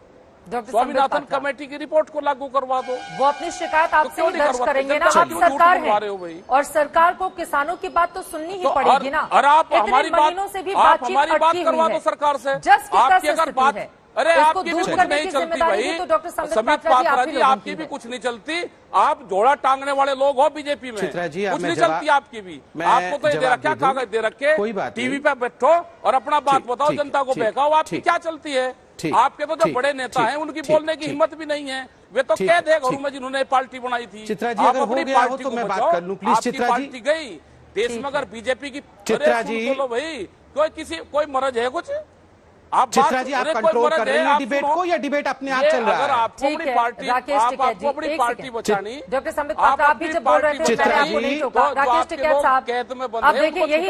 स्वामीनाथन कमेटी की रिपोर्ट को लागू करवा दो। वो अपनी शिकायत आपसे ही दर्ज करेंगे ना, आप सरकार है और सरकार को किसानों की बात तो सुननी ही पड़ेगी ना। और आप हमारी बात करवा दो सरकार से। आपकी अगर बात, अरे आपकी भी कुछ नहीं चलती भाई, समित पात्रा जी आपकी भी कुछ नहीं चलती। आप जोड़ा टांगने वाले लोग हो बीजेपी में, कुछ नहीं चलती आपकी भी। आपको तो ये दे रखा, कागज दे रखे, टीवी पे बैठो और अपना बात बताओ, जनता को बहकाओ। आपकी क्या चलती है? आपके तो जो बड़े नेता हैं उनकी बोलने की हिम्मत भी नहीं है। वे तो कह दे घरों में जिन्होंने पार्टी बनाई थी। आप अपनी पार्टी को बचाओ, आपकी पार्टी गई देश में। अगर बीजेपी की बोलो भाई, कोई मर्ज है कुछ? आप चित्रा जी, आप कंट्रोल कर रहे हैं डिबेट को या डिबेट अपने आप चल रहा है? अगर आपको अपनी पार्टी, आपको अपनी पार्टी बचानी, डॉक्टर संबित पात्रा आप भी जब बोल रहे थे मैंने आपको नहीं टोका। राकेश टिकैत साहब, अब देखिए यही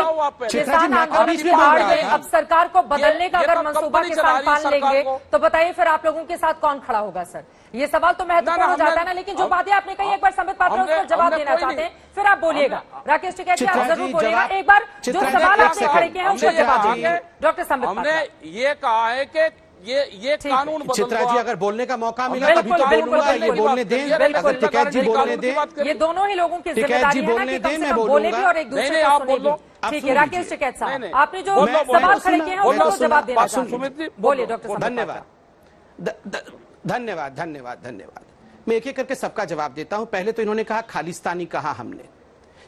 किसान आंदोलन की आड़ में अब सरकार को बदलने का अगर मंसूबा किसान पाल लेंगे तो बताइए फिर आप लोगों के साथ कौन खड़ा होगा? सर, ये सवाल तो महत्वपूर्ण हो जाता है ना, लेकिन जो बातें आपने कही एक बार संबित पात्रा उसको जवाब देना चाहते हैं, फिर आप बोलिएगा। राकेश टिकैत जी आप जरूर बोलिएगा, एक बार जो सवाल आपने खड़े किए हैं उसको जवाब दीजिए। डॉक्टर संबित पात्रा, हमने ये कहा है कि ये कानून बदल चित्रा जी अगर बोलने का मौका मिला तभी तो बोलूंगा, ये बोलने दें, अगर टिकैत जी बोलने दें, ये दोनों ही लोगों की टिकैत जिम्मेदारी जी है ना बोलने कि कम दें, से मैं कम बोले भी बोलूंगा। और एक दूसरे नहीं, को आप सुने भी। बोलो। ठीक है राकेश टिकैत नहीं, साहब, नहीं। आपने जो सवाल खड़े किए हैं उसको जवाब देना चाहते हैं, बोलिए डॉक्टर संबित पात्रा। धन्यवाद धन्यवाद धन्यवाद। मैं एक एक करके सबका जवाब देता हूं। पहले तो इन्होंने कहा खालिस्तानी कहा हमने।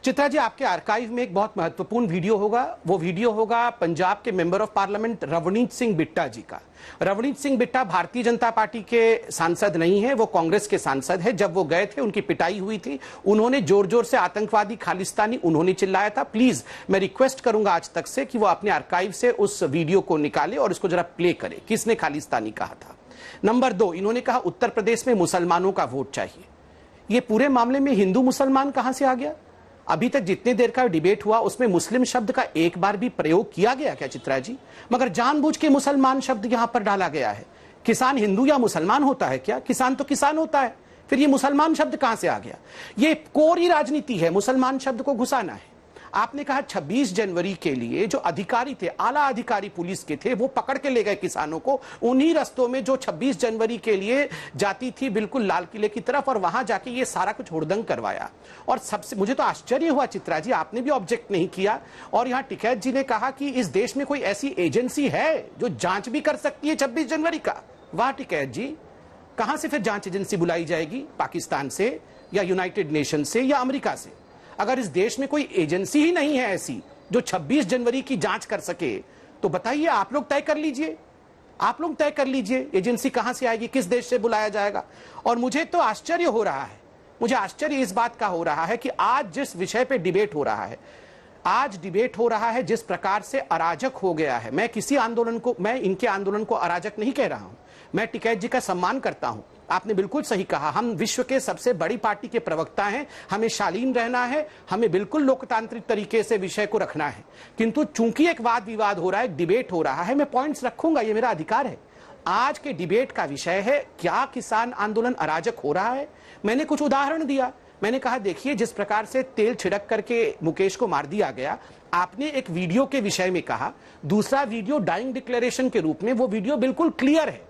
चित्रा जी आपके आर्काइव में एक बहुत महत्वपूर्ण वीडियो होगा, वो वीडियो होगा पंजाब के member of parliament Ravneet Singh Bitta ji का। रवनीत सिंह बिट्टा भारतीय जनता पार्टी के सांसद नहीं है, वो कांग्रेस के सांसद है। जब वो गए थे उनकी पिटाई हुई थी, उन्होंने जोर जोर से आतंकवादी खालिस्तानी उन्होंने चिल्लाया था। प्लीज मैं रिक्वेस्ट करूंगा आज तक से कि वो अपने आर्काइव से उस वीडियो को निकाले और इसको जरा प्ले करे, किसने खालिस्तानी कहा था। नंबर 2, इन्होंने कहा उत्तर प्रदेश में मुसलमानों का वोट चाहिए। ये पूरे मामले में हिंदू मुसलमान कहां से आ गया? अभी तक जितने देर का डिबेट हुआ उसमें मुस्लिम शब्द का एक बार भी प्रयोग किया गया क्या चित्रा जी? मगर जानबूझ के मुसलमान शब्द यहां पर डाला गया है। किसान हिंदू या मुसलमान होता है क्या? किसान तो किसान होता है, फिर ये मुसलमान शब्द कहां से आ गया? ये कोरी राजनीति है, मुसलमान शब्द को घुसाना है। आपने कहा 26 जनवरी के लिए जो अधिकारी थे, आला अधिकारी पुलिस के थे, वो पकड़ के ले गए किसानों को उन्हीं रस्तों में जो 26 जनवरी के लिए जाती थी बिल्कुल लाल किले की तरफ, और वहां जाके ये सारा कुछ हुड़दंग करवाया। और सबसे मुझे तो आश्चर्य हुआ चित्रा जी, आपने भी ऑब्जेक्ट नहीं किया। और यहां टिकैत जी ने कहा कि इस देश में कोई ऐसी एजेंसी है जो जांच भी कर सकती है 26 जनवरी का। वाह टिकैत जी, कहां से फिर जांच एजेंसी बुलाई जाएगी? पाकिस्तान से या यूनाइटेड नेशन से या अमेरिका से? अगर इस देश में कोई एजेंसी ही नहीं है ऐसी जो 26 जनवरी की जांच कर सके, तो बताइए, आप लोग तय कर लीजिए, आप लोग तय कर लीजिए एजेंसी कहां से आएगी, किस देश से बुलाया जाएगा। और मुझे तो आश्चर्य हो रहा है, मुझे आश्चर्य इस बात का हो रहा है कि आज जिस विषय पे डिबेट हो रहा है, आज डिबेट हो रहा है जिस प्रकार से अराजक हो गया है। मैं किसी आंदोलन को, मैं इनके आंदोलन को अराजक नहीं कह रहा हूं, मैं टिकैत जी का सम्मान करता हूं। आपने बिल्कुल सही कहा, हम विश्व के सबसे बड़ी पार्टी के प्रवक्ता हैं, हमें शालीन रहना है, हमें बिल्कुल लोकतांत्रिक तरीके से विषय को रखना है। किंतु चूंकि एक वाद विवाद हो रहा है, डिबेट हो रहा है, मैं पॉइंट्स रखूंगा, ये मेरा अधिकार है। आज के डिबेट का विषय है क्या किसान आंदोलन अराजक हो रहा है। मैंने कुछ उदाहरण दिया, मैंने कहा देखिए जिस प्रकार से तेल छिड़क करके मुकेश को मार दिया गया, आपने एक वीडियो के विषय में कहा, दूसरा वीडियो डाइंग डिक्लेरेशन के रूप में, वो वीडियो बिल्कुल क्लियर है,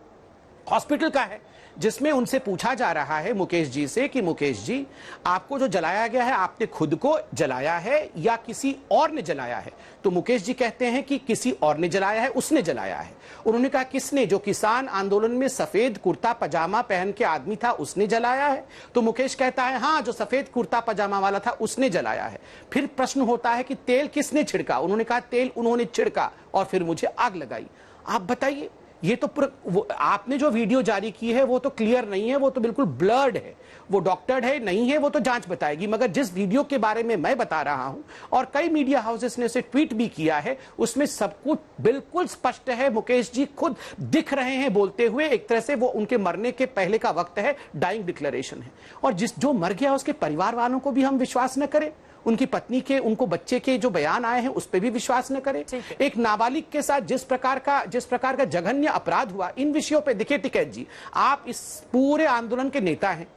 हॉस्पिटल का है, जिसमें उनसे पूछा जा रहा है मुकेश जी से कि मुकेश जी आपको जो जलाया गया है, आपने खुद को जलाया है या किसी और ने जलाया है? तो मुकेश जी कहते हैं कि किसी और ने जलाया है, उसने जलाया है। उन्होंने कहा किसने? जो किसान आंदोलन में सफेद कुर्ता पजामा पहन के आदमी था उसने जलाया है। तो मुकेश कहता है हाँ, जो सफेद कुर्ता पजामा वाला था उसने जलाया है। फिर प्रश्न होता है कि तेल किसने छिड़का? उन्होंने कहा तेल उन्होंने छिड़का और फिर मुझे आग लगाई। आप बताइए, ये तो आपने जो वीडियो जारी की है वो तो क्लियर नहीं है, वो तो बिल्कुल ब्लर्ड है, वो डॉक्टर्ड है नहीं है, वो तो जांच बताएगी। मगर जिस वीडियो के बारे में मैं बता रहा हूं और कई मीडिया हाउसेस ने उसे ट्वीट भी किया है, उसमें सब कुछ बिल्कुल स्पष्ट है। मुकेश जी खुद दिख रहे हैं बोलते हुए, एक तरह से वो उनके मरने के पहले का वक्त है, डाइंग डिक्लेरेशन है। और जो मर गया उसके परिवार वालों को भी हम विश्वास न करें, उनकी पत्नी के, उनको बच्चे के जो बयान आए हैं उस पर भी विश्वास न करें। एक नाबालिग के साथ जिस प्रकार का जघन्य अपराध हुआ, इन विषयों पे देखिए टिकैत जी, आप इस पूरे आंदोलन के नेता हैं,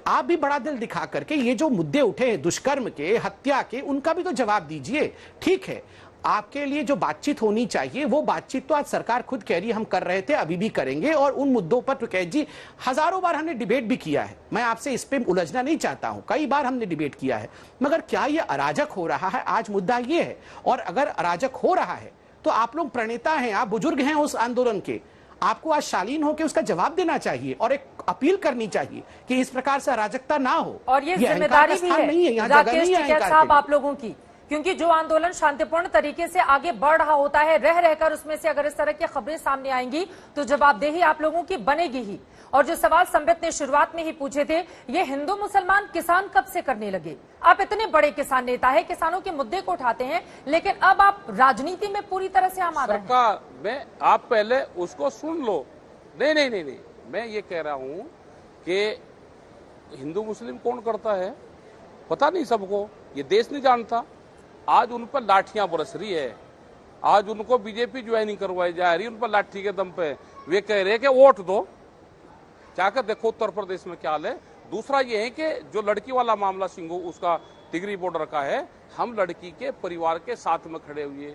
आप भी बड़ा दिल दिखा करके ये जो मुद्दे उठे हैं दुष्कर्म के, हत्या के, उनका भी तो जवाब दीजिए। ठीक है, आपके लिए जो बातचीत होनी चाहिए वो बातचीत तो आज सरकार खुद कह रही है हम कर रहे थे, अभी भी करेंगे। और उन मुद्दों पर टिकैत जी हजारों बार हमने डिबेट भी किया है, मैं आपसे इस पे उलझना नहीं चाहता हूं, कई बार हमने डिबेट किया है। मगर क्या ये अराजक हो रहा है? आज मुद्दा ये है। और अगर अराजक हो रहा है तो आप लोग प्रणेता हैं, आप बुजुर्ग हैं उस आंदोलन के, आपको आज शालीन होकर उसका जवाब देना चाहिए और एक अपील करनी चाहिए कि इस प्रकार से अराजकता ना हो। और ये जिम्मेदारी भी है राकेश टिकैत साहब आप लोगों की, क्योंकि जो आंदोलन शांतिपूर्ण तरीके से आगे बढ़ रहा होता है, रह रहकर उसमें से अगर इस तरह की खबरें सामने आएंगी तो जवाबदेही आप लोगों की बनेगी ही। और जो सवाल संबित ने शुरुआत में ही पूछे थे, ये हिंदू मुसलमान किसान कब से करने लगे? आप इतने बड़े किसान नेता है, किसानों के मुद्दे को उठाते हैं, लेकिन अब आप राजनीति में पूरी तरह से हम आ रहे हैं। सरकार में आप पहले उसको सुन लो। नहीं, मैं ये कह रहा हूं कि हिंदू मुस्लिम कौन करता है पता नहीं सबको, ये देश नहीं जानता। आज उन पर लाठियां बरस रही है, आज उनको बीजेपी ज्वाइनिंग करवाई जा रही है, उन पर लाठी के दम पे वे कह रहे हैं कि वोट दो। जाकर देखो उत्तर प्रदेश में क्या हाल है। दूसरा ये है कि जो लड़की वाला मामला सिंघू उसका टिहरी बॉर्डर का है, हम लड़की के परिवार के साथ में खड़े हुए,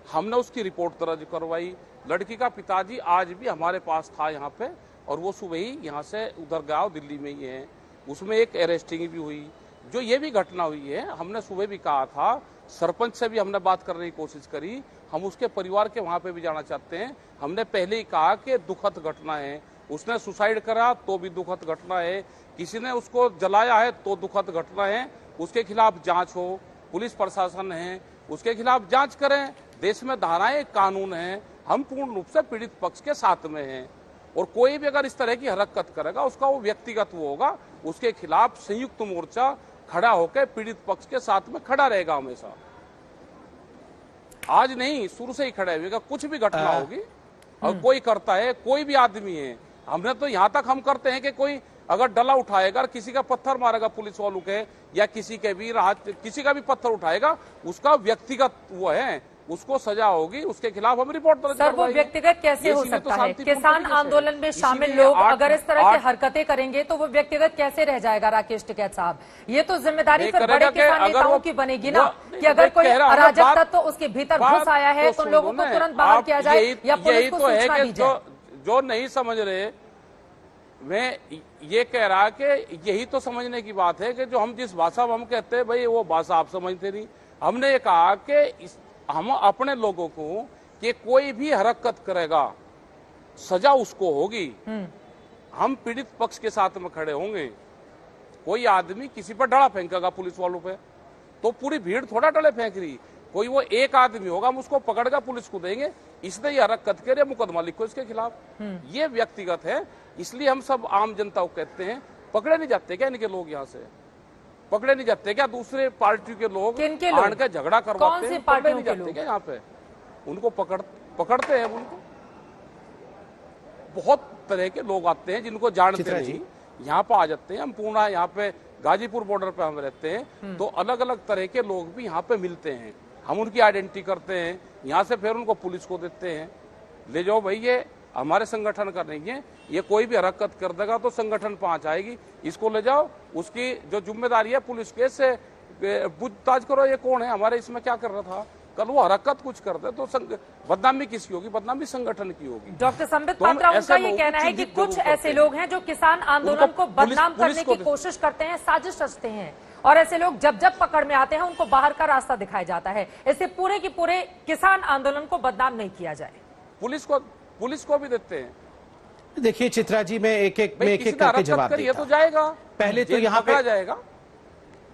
हमने उसकी रिपोर्ट दर्ज करवाई। लड़की का पिताजी आज भी हमारे पास था यहाँ पे, और वो सुबह ही यहाँ से उधर गाँव दिल्ली में ही है। उसमें एक अरेस्टिंग भी हुई। जो ये भी घटना हुई है, हमने सुबह भी कहा था, सरपंच से भी हमने बात करने की कोशिश करी, हम उसके परिवार के वहाँ पे भी जाना चाहते हैं। हमने पहले ही कहा कि दुखद घटना है, उसने सुसाइड करा तो भी दुखद घटना है, किसी ने उसको जलाया है तो दुखद घटना है। उसके खिलाफ जांच हो, पुलिस प्रशासन है उसके खिलाफ जांच करें। देश में धाराएं कानून हैं, हम पूर्ण रूप से पीड़ित पक्ष के साथ में हैं, और कोई भी अगर इस तरह की हरकत करेगा उसका वो व्यक्तिगत वो होगा, उसके खिलाफ संयुक्त मोर्चा खड़ा होकर पीड़ित पक्ष के साथ में खड़ा रहेगा हमेशा। आज नहीं, शुरू से ही खड़ा रहेगा। कुछ भी घटना होगी और कोई करता है, कोई भी आदमी है, हमने तो यहाँ तक हम करते हैं कि कोई अगर डला उठाएगा, किसी का पत्थर मारेगा पुलिस वालों के, या किसी के भी किसी का भी पत्थर उठाएगा, उसका व्यक्तिगत वो है, उसको सजा होगी, उसके खिलाफ हम रिपोर्ट दर्ज सर, वो व्यक्तिगत कैसे हो सकता है? किसान आंदोलन में शामिल लोग अगर इस तरह की हरकतें करेंगे तो वो व्यक्तिगत कैसे रह जाएगा? राकेश टिकैत साहब, ये तो जिम्मेदारी फिर बड़े किसान नेताओं की बनेगी ना, कि अगर कोई अराजक तत्व उसके भीतर घुस आया है तो लोगों को तुरंत बाहर किया जाए या पुलिस को सूचना दी जाए। जो नहीं समझ रहे, मैं ये कह रहा कि यही तो समझने की बात है कि जो हम जिस भाषा में हम कहते हैं भाई वो भाषा आप समझते नहीं। हमने ये कहा कि हम अपने लोगों को कि कोई भी हरकत करेगा सजा उसको होगी, हम पीड़ित पक्ष के साथ में खड़े होंगे। कोई आदमी किसी पर डला फेंकेगा पुलिस वालों पे तो पूरी भीड़ थोड़ा डले फेंक रही, कोई वो एक आदमी होगा, हम उसको पकड़कर पुलिस को देंगे, इसने ये हरकत करे, मुकदमा लिखो इसके खिलाफ। ये व्यक्तिगत है, इसलिए हम सब आम जनता को कहते हैं, पकड़े नहीं जाते क्या इनके लोग? यहाँ से पकड़े नहीं जाते क्या दूसरे पार्टी के लोग आड़ के झगड़ा करवाते हैं? पकड़े नहीं जाते क्या यहाँ पे? उनको पकड़ते हैं। उनको बहुत तरह के लोग आते हैं जिनको जानते नहीं, यहाँ पे आ जाते हैं। हम पूर्णा यहाँ पे गाजीपुर बॉर्डर पे हम रहते हैं, तो अलग अलग तरह के लोग भी यहाँ पे मिलते हैं, हम उनकी आइडेंटिटी करते हैं, यहाँ से फिर उनको पुलिस को देते हैं, ले जाओ भाई ये हमारे संगठन का नहीं है, ये कोई भी हरकत कर देगा तो संगठन पहुंच आएगी, इसको ले जाओ, उसकी जो जिम्मेदारी है पुलिस के से पूछताछ करो, ये कौन है, हमारे इसमें क्या कर रहा था। कल वो हरकत कुछ कर दे तो बदनामी किसकी होगी? बदनामी संगठन की होगी। डॉक्टर संबित पात्रा, उनका ये कहना है कि कुछ ऐसे लोग हैं जो किसान आंदोलन को बदनाम करने की कोशिश करते हैं, साजिश रचते हैं, और ऐसे लोग जब जब पकड़ में आते हैं उनको बाहर का रास्ता दिखाया जाता है। इससे पूरे की पूरे किसान आंदोलन को बदनाम नहीं किया जाए। पुलिस को भी देते हैं। देखिए चित्रा जी, मैं एक एक करके जवाब देता तो जाएगा। पहले तो यहाँ पे जाएगा।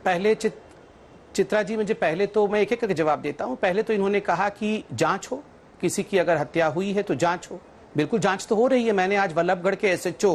पहले चित्रा जी, मुझे पहले तो मैं एक एक करके जवाब देता हूं। पहले तो इन्होंने कहा कि जांच हो, किसी की अगर हत्या हुई है तो जांच हो। बिल्कुल जांच तो हो रही है। मैंने आज वल्लभगढ़ के एसएचओ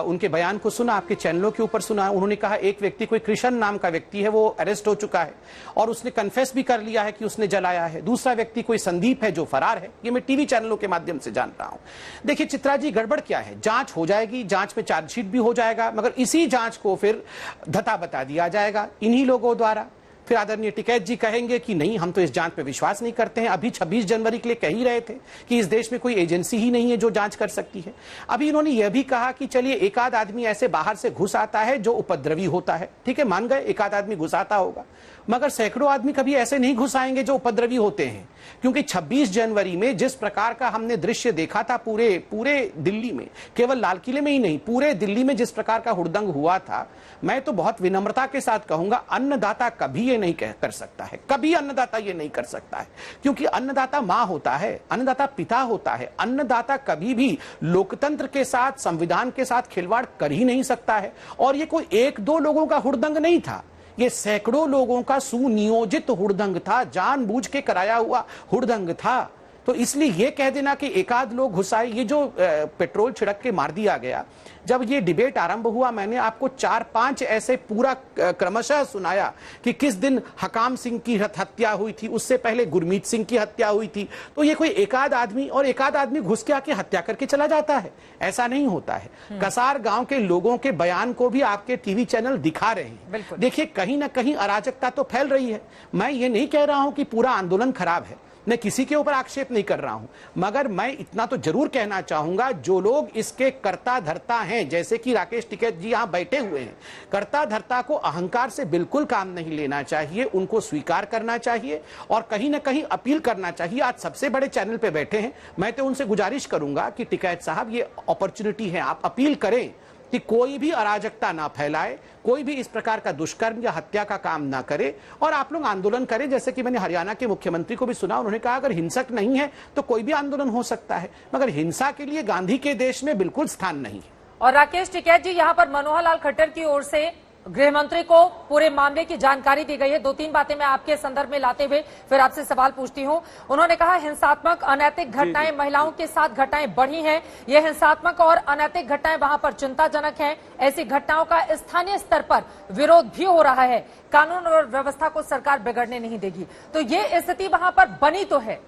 उनके बयान को सुना, आपके चैनलों के ऊपर सुना। उन्होंने कहा एक व्यक्ति, कोई कृष्ण नाम का व्यक्ति है, वो अरेस्ट हो चुका है और उसने कन्फेस भी कर लिया है कि उसने जलाया है। दूसरा व्यक्ति कोई संदीप है जो फरार है। ये मैं टीवी चैनलों के माध्यम से जान रहा हूं। देखिए चित्रा जी, गड़बड़ क्या है, जांच हो जाएगी, जांच में चार्जशीट भी हो जाएगा, मगर इसी जांच को फिर धता बता दिया जाएगा इन्हीं लोगों द्वारा। फिर आदरणीय टिकैत जी कहेंगे कि नहीं, हम तो इस जांच पे विश्वास नहीं करते हैं। अभी 26 जनवरी के लिए कह ही रहे थे कि इस देश में कोई एजेंसी ही नहीं है जो जांच कर सकती है। अभी इन्होंने यह भी कहा कि चलिए एक आध आदमी ऐसे बाहर से घुस आता है जो उपद्रवी होता है, ठीक है, मान गए एक आध आदमी घुस आता होगा, मगर सैकड़ों आदमी कभी ऐसे नहीं घुस आएंगे जो उपद्रवी होते हैं। क्योंकि 26 जनवरी में जिस प्रकार का हमने दृश्य देखा था पूरे दिल्ली में, केवल लाल किले में ही नहीं, पूरे दिल्ली में जिस प्रकार का हुड़दंग हुआ था, मैं तो बहुत विनम्रता के साथ कहूंगा, अन्नदाता कभी ये नहीं कर सकता है, कभी अन्नदाता ये नहीं कर सकता है। क्योंकि अन्नदाता मां होता है, अन्नदाता पिता होता है। अन्नदाता कभी भी लोकतंत्र के साथ, संविधान के साथ खिलवाड़ कर ही नहीं सकता है। और ये कोई एक दो लोगों का हुड़दंग नहीं था, ये सैकड़ों लोगों का सुनियोजित हुड़दंग था, जानबूझ के कराया हुआ हुड़दंग था। तो इसलिए ये कह देना कि एकाध लोग घुसाए, ये जो पेट्रोल छिड़क के मार दिया गया, जब ये डिबेट आरंभ हुआ मैंने आपको 4-5 ऐसे पूरा क्रमशः सुनाया कि किस दिन हकाम सिंह की हत्या हुई थी, उससे पहले गुरमीत सिंह की हत्या हुई थी। तो ये कोई एकाध आदमी घुस के आके हत्या करके चला जाता है, ऐसा नहीं होता है। कसार गांव के लोगों के बयान को भी आपके टीवी चैनल दिखा रहे हैं। देखिए कहीं ना कहीं अराजकता तो फैल रही है। मैं ये नहीं कह रहा हूं कि पूरा आंदोलन खराब है, मैं किसी के ऊपर आक्षेप नहीं कर रहा हूं, मगर मैं इतना तो जरूर कहना चाहूंगा, जो लोग इसके कर्ता धर्ता हैं, जैसे कि राकेश टिकैत जी यहां बैठे हुए हैं, कर्ता धर्ता को अहंकार से बिल्कुल काम नहीं लेना चाहिए, उनको स्वीकार करना चाहिए और कहीं ना कहीं अपील करना चाहिए। आज सबसे बड़े चैनल पे बैठे हैं, मैं तो उनसे गुजारिश करूंगा कि टिकैत साहब, ये अपॉर्चुनिटी है, आप अपील करें कि कोई भी अराजकता ना फैलाए, कोई भी इस प्रकार का दुष्कर्म या हत्या का काम ना करे और आप लोग आंदोलन करें। जैसे कि मैंने हरियाणा के मुख्यमंत्री को भी सुना, उन्होंने कहा अगर हिंसक नहीं है तो कोई भी आंदोलन हो सकता है, मगर हिंसा के लिए गांधी के देश में बिल्कुल स्थान नहीं है। और राकेश टिकैत जी, यहां पर मनोहर लाल खट्टर की ओर से गृह मंत्री को पूरे मामले की जानकारी दी गई है। 2-3 बातें मैं आपके संदर्भ में लाते हुए फिर आपसे सवाल पूछती हूं। उन्होंने कहा हिंसात्मक अनैतिक घटनाएं महिलाओं के साथ घटनाएं बढ़ी हैं, ये हिंसात्मक और अनैतिक घटनाएं वहां पर चिंताजनक हैं। ऐसी घटनाओं का स्थानीय स्तर पर विरोध भी हो रहा है, कानून और व्यवस्था को सरकार बिगड़ने नहीं देगी। तो ये स्थिति वहां पर बनी तो है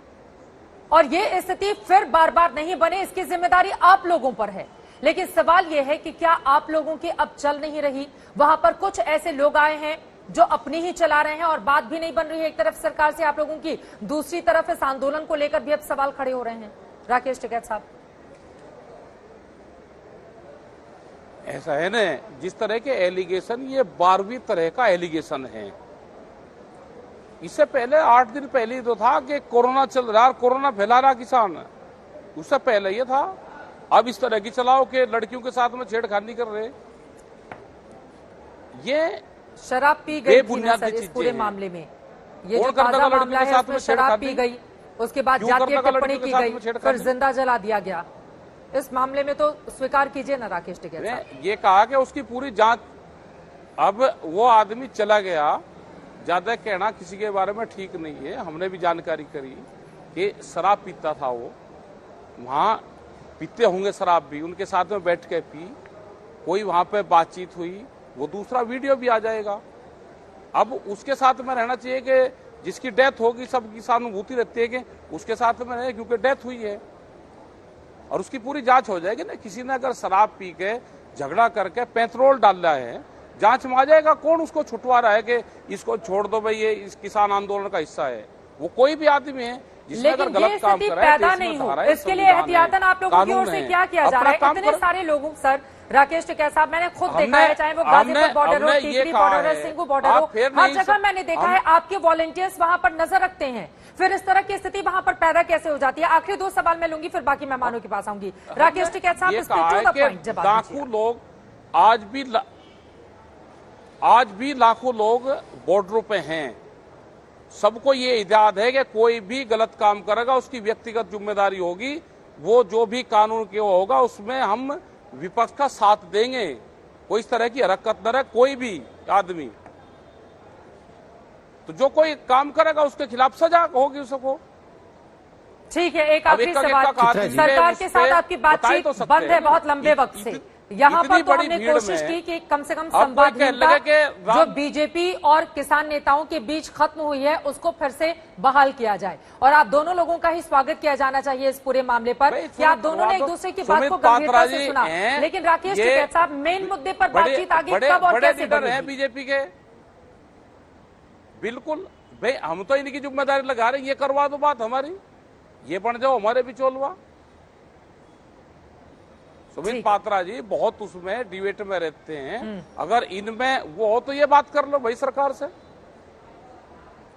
और ये स्थिति फिर बार बार नहीं बने, इसकी जिम्मेदारी आप लोगों पर है। लेकिन सवाल यह है कि क्या आप लोगों की अब चल नहीं रही? वहां पर कुछ ऐसे लोग आए हैं जो अपनी ही चला रहे हैं और बात भी नहीं बन रही है एक तरफ सरकार से आप लोगों की, दूसरी तरफ इस आंदोलन को लेकर भी अब सवाल खड़े हो रहे हैं। राकेश टिकैत साहब, ऐसा है ना, जिस तरह के एलिगेशन, ये 12वीं तरह का एलिगेशन है। इससे पहले 8 दिन पहले तो था कि कोरोना चल रहा, कोरोना फैला रहा किसान, उससे पहले ये था। अब इस तरह की चलाओ कि लड़कियों के साथ में छेड़खानी कर रहे, ये शराब पी गई थी ना सर इस पूरे मामले में। ये जो ताजा मामला है उसमें शराब पी गई, उसके बाद जातीय टिप्पणी की गई, फिर जिंदा जला दिया गया। इस मामले में तो स्वीकार कीजिए ना राकेश टिकैत साहब। ये कहा कि उसकी पूरी जांच, अब वो आदमी चला गया, ज्यादा कहना किसी के बारे में ठीक नहीं है। हमने भी जानकारी करी कि शराब पीता था, वो वहां पीते होंगे शराब भी, उनके साथ में बैठ के पी, कोई वहां पे बातचीत हुई, वो दूसरा वीडियो भी आ जाएगा। अब उसके साथ में रहना चाहिए कि जिसकी डेथ होगी, सबकी सहानुभूति रहती है कि उसके साथ में रहे क्योंकि डेथ हुई है और उसकी पूरी जांच हो जाएगी ना। किसी ने अगर शराब पी के झगड़ा करके पेट्रोल डाल रहा है, जांच में आ जाएगा कौन उसको छुटवा रहा है कि इसको छोड़ दो भाई, ये इस किसान आंदोलन का हिस्सा है। वो कोई भी आदमी है, लेकिन ये स्थिति पैदा नहीं हो, इसके लिए एहतियातन आप लोगों की ओर से क्या किया जा रहा है? इतने सारे लोगों, सर राकेश टिकैत साहब, मैंने खुद देखा है, चाहे वो गाजीपुर बॉर्डर हो, टिकरी बॉर्डर हो, सिंगू बॉर्डर हो, हर जगह मैंने देखा है आपके वॉलंटियर्स वहां पर नजर रखते हैं। फिर इस तरह की स्थिति वहां पर पैदा कैसे हो जाती है? आखिरी 2 सवाल मैं लूंगी, फिर बाकी मेहमानों के पास आऊंगी। राकेश टिकैत साहब, इस पे जो पॉइंट जवाब दीजिए। लोग आज भी लाखों लोग बॉर्डरों पे हैं। सबको ये याद है कि कोई भी गलत काम करेगा उसकी व्यक्तिगत जिम्मेदारी होगी, वो जो भी कानून के होगा उसमें हम विपक्ष का साथ देंगे। कोई इस तरह की हरकत न रहे कोई भी आदमी, तो जो कोई काम करेगा उसके खिलाफ सजा होगी उसको। ठीक है, एक आखिरी सवाल, सरकार के साथ आपकी बातचीत बंद है बहुत लंबे वक्त से, यहाँ पर तो हमने कोशिश की कि कम से कम संवादहीनता जो बीजेपी और किसान नेताओं के बीच खत्म हुई है उसको फिर से बहाल किया जाए, और आप दोनों लोगों का ही स्वागत किया जाना चाहिए इस पूरे मामले पर कि आप दोनों ने एक दूसरे की बात को गंभीरता से सुना। लेकिन राकेश टिकैत साहब, मेन मुद्दे पर बातचीत आगे कब और कैसे बढ़ेगी? बीजेपी के बिल्कुल भाई, हम तो इनकी जिम्मेदारी लगा रहे हैं, ये करवा दो बात हमारी, ये बन जाओ हमारे बिचौलवा। सुमित पात्रा जी बहुत उसमें डिबेट में रहते हैं, अगर इनमें वो हो तो ये बात कर लो भाई सरकार से।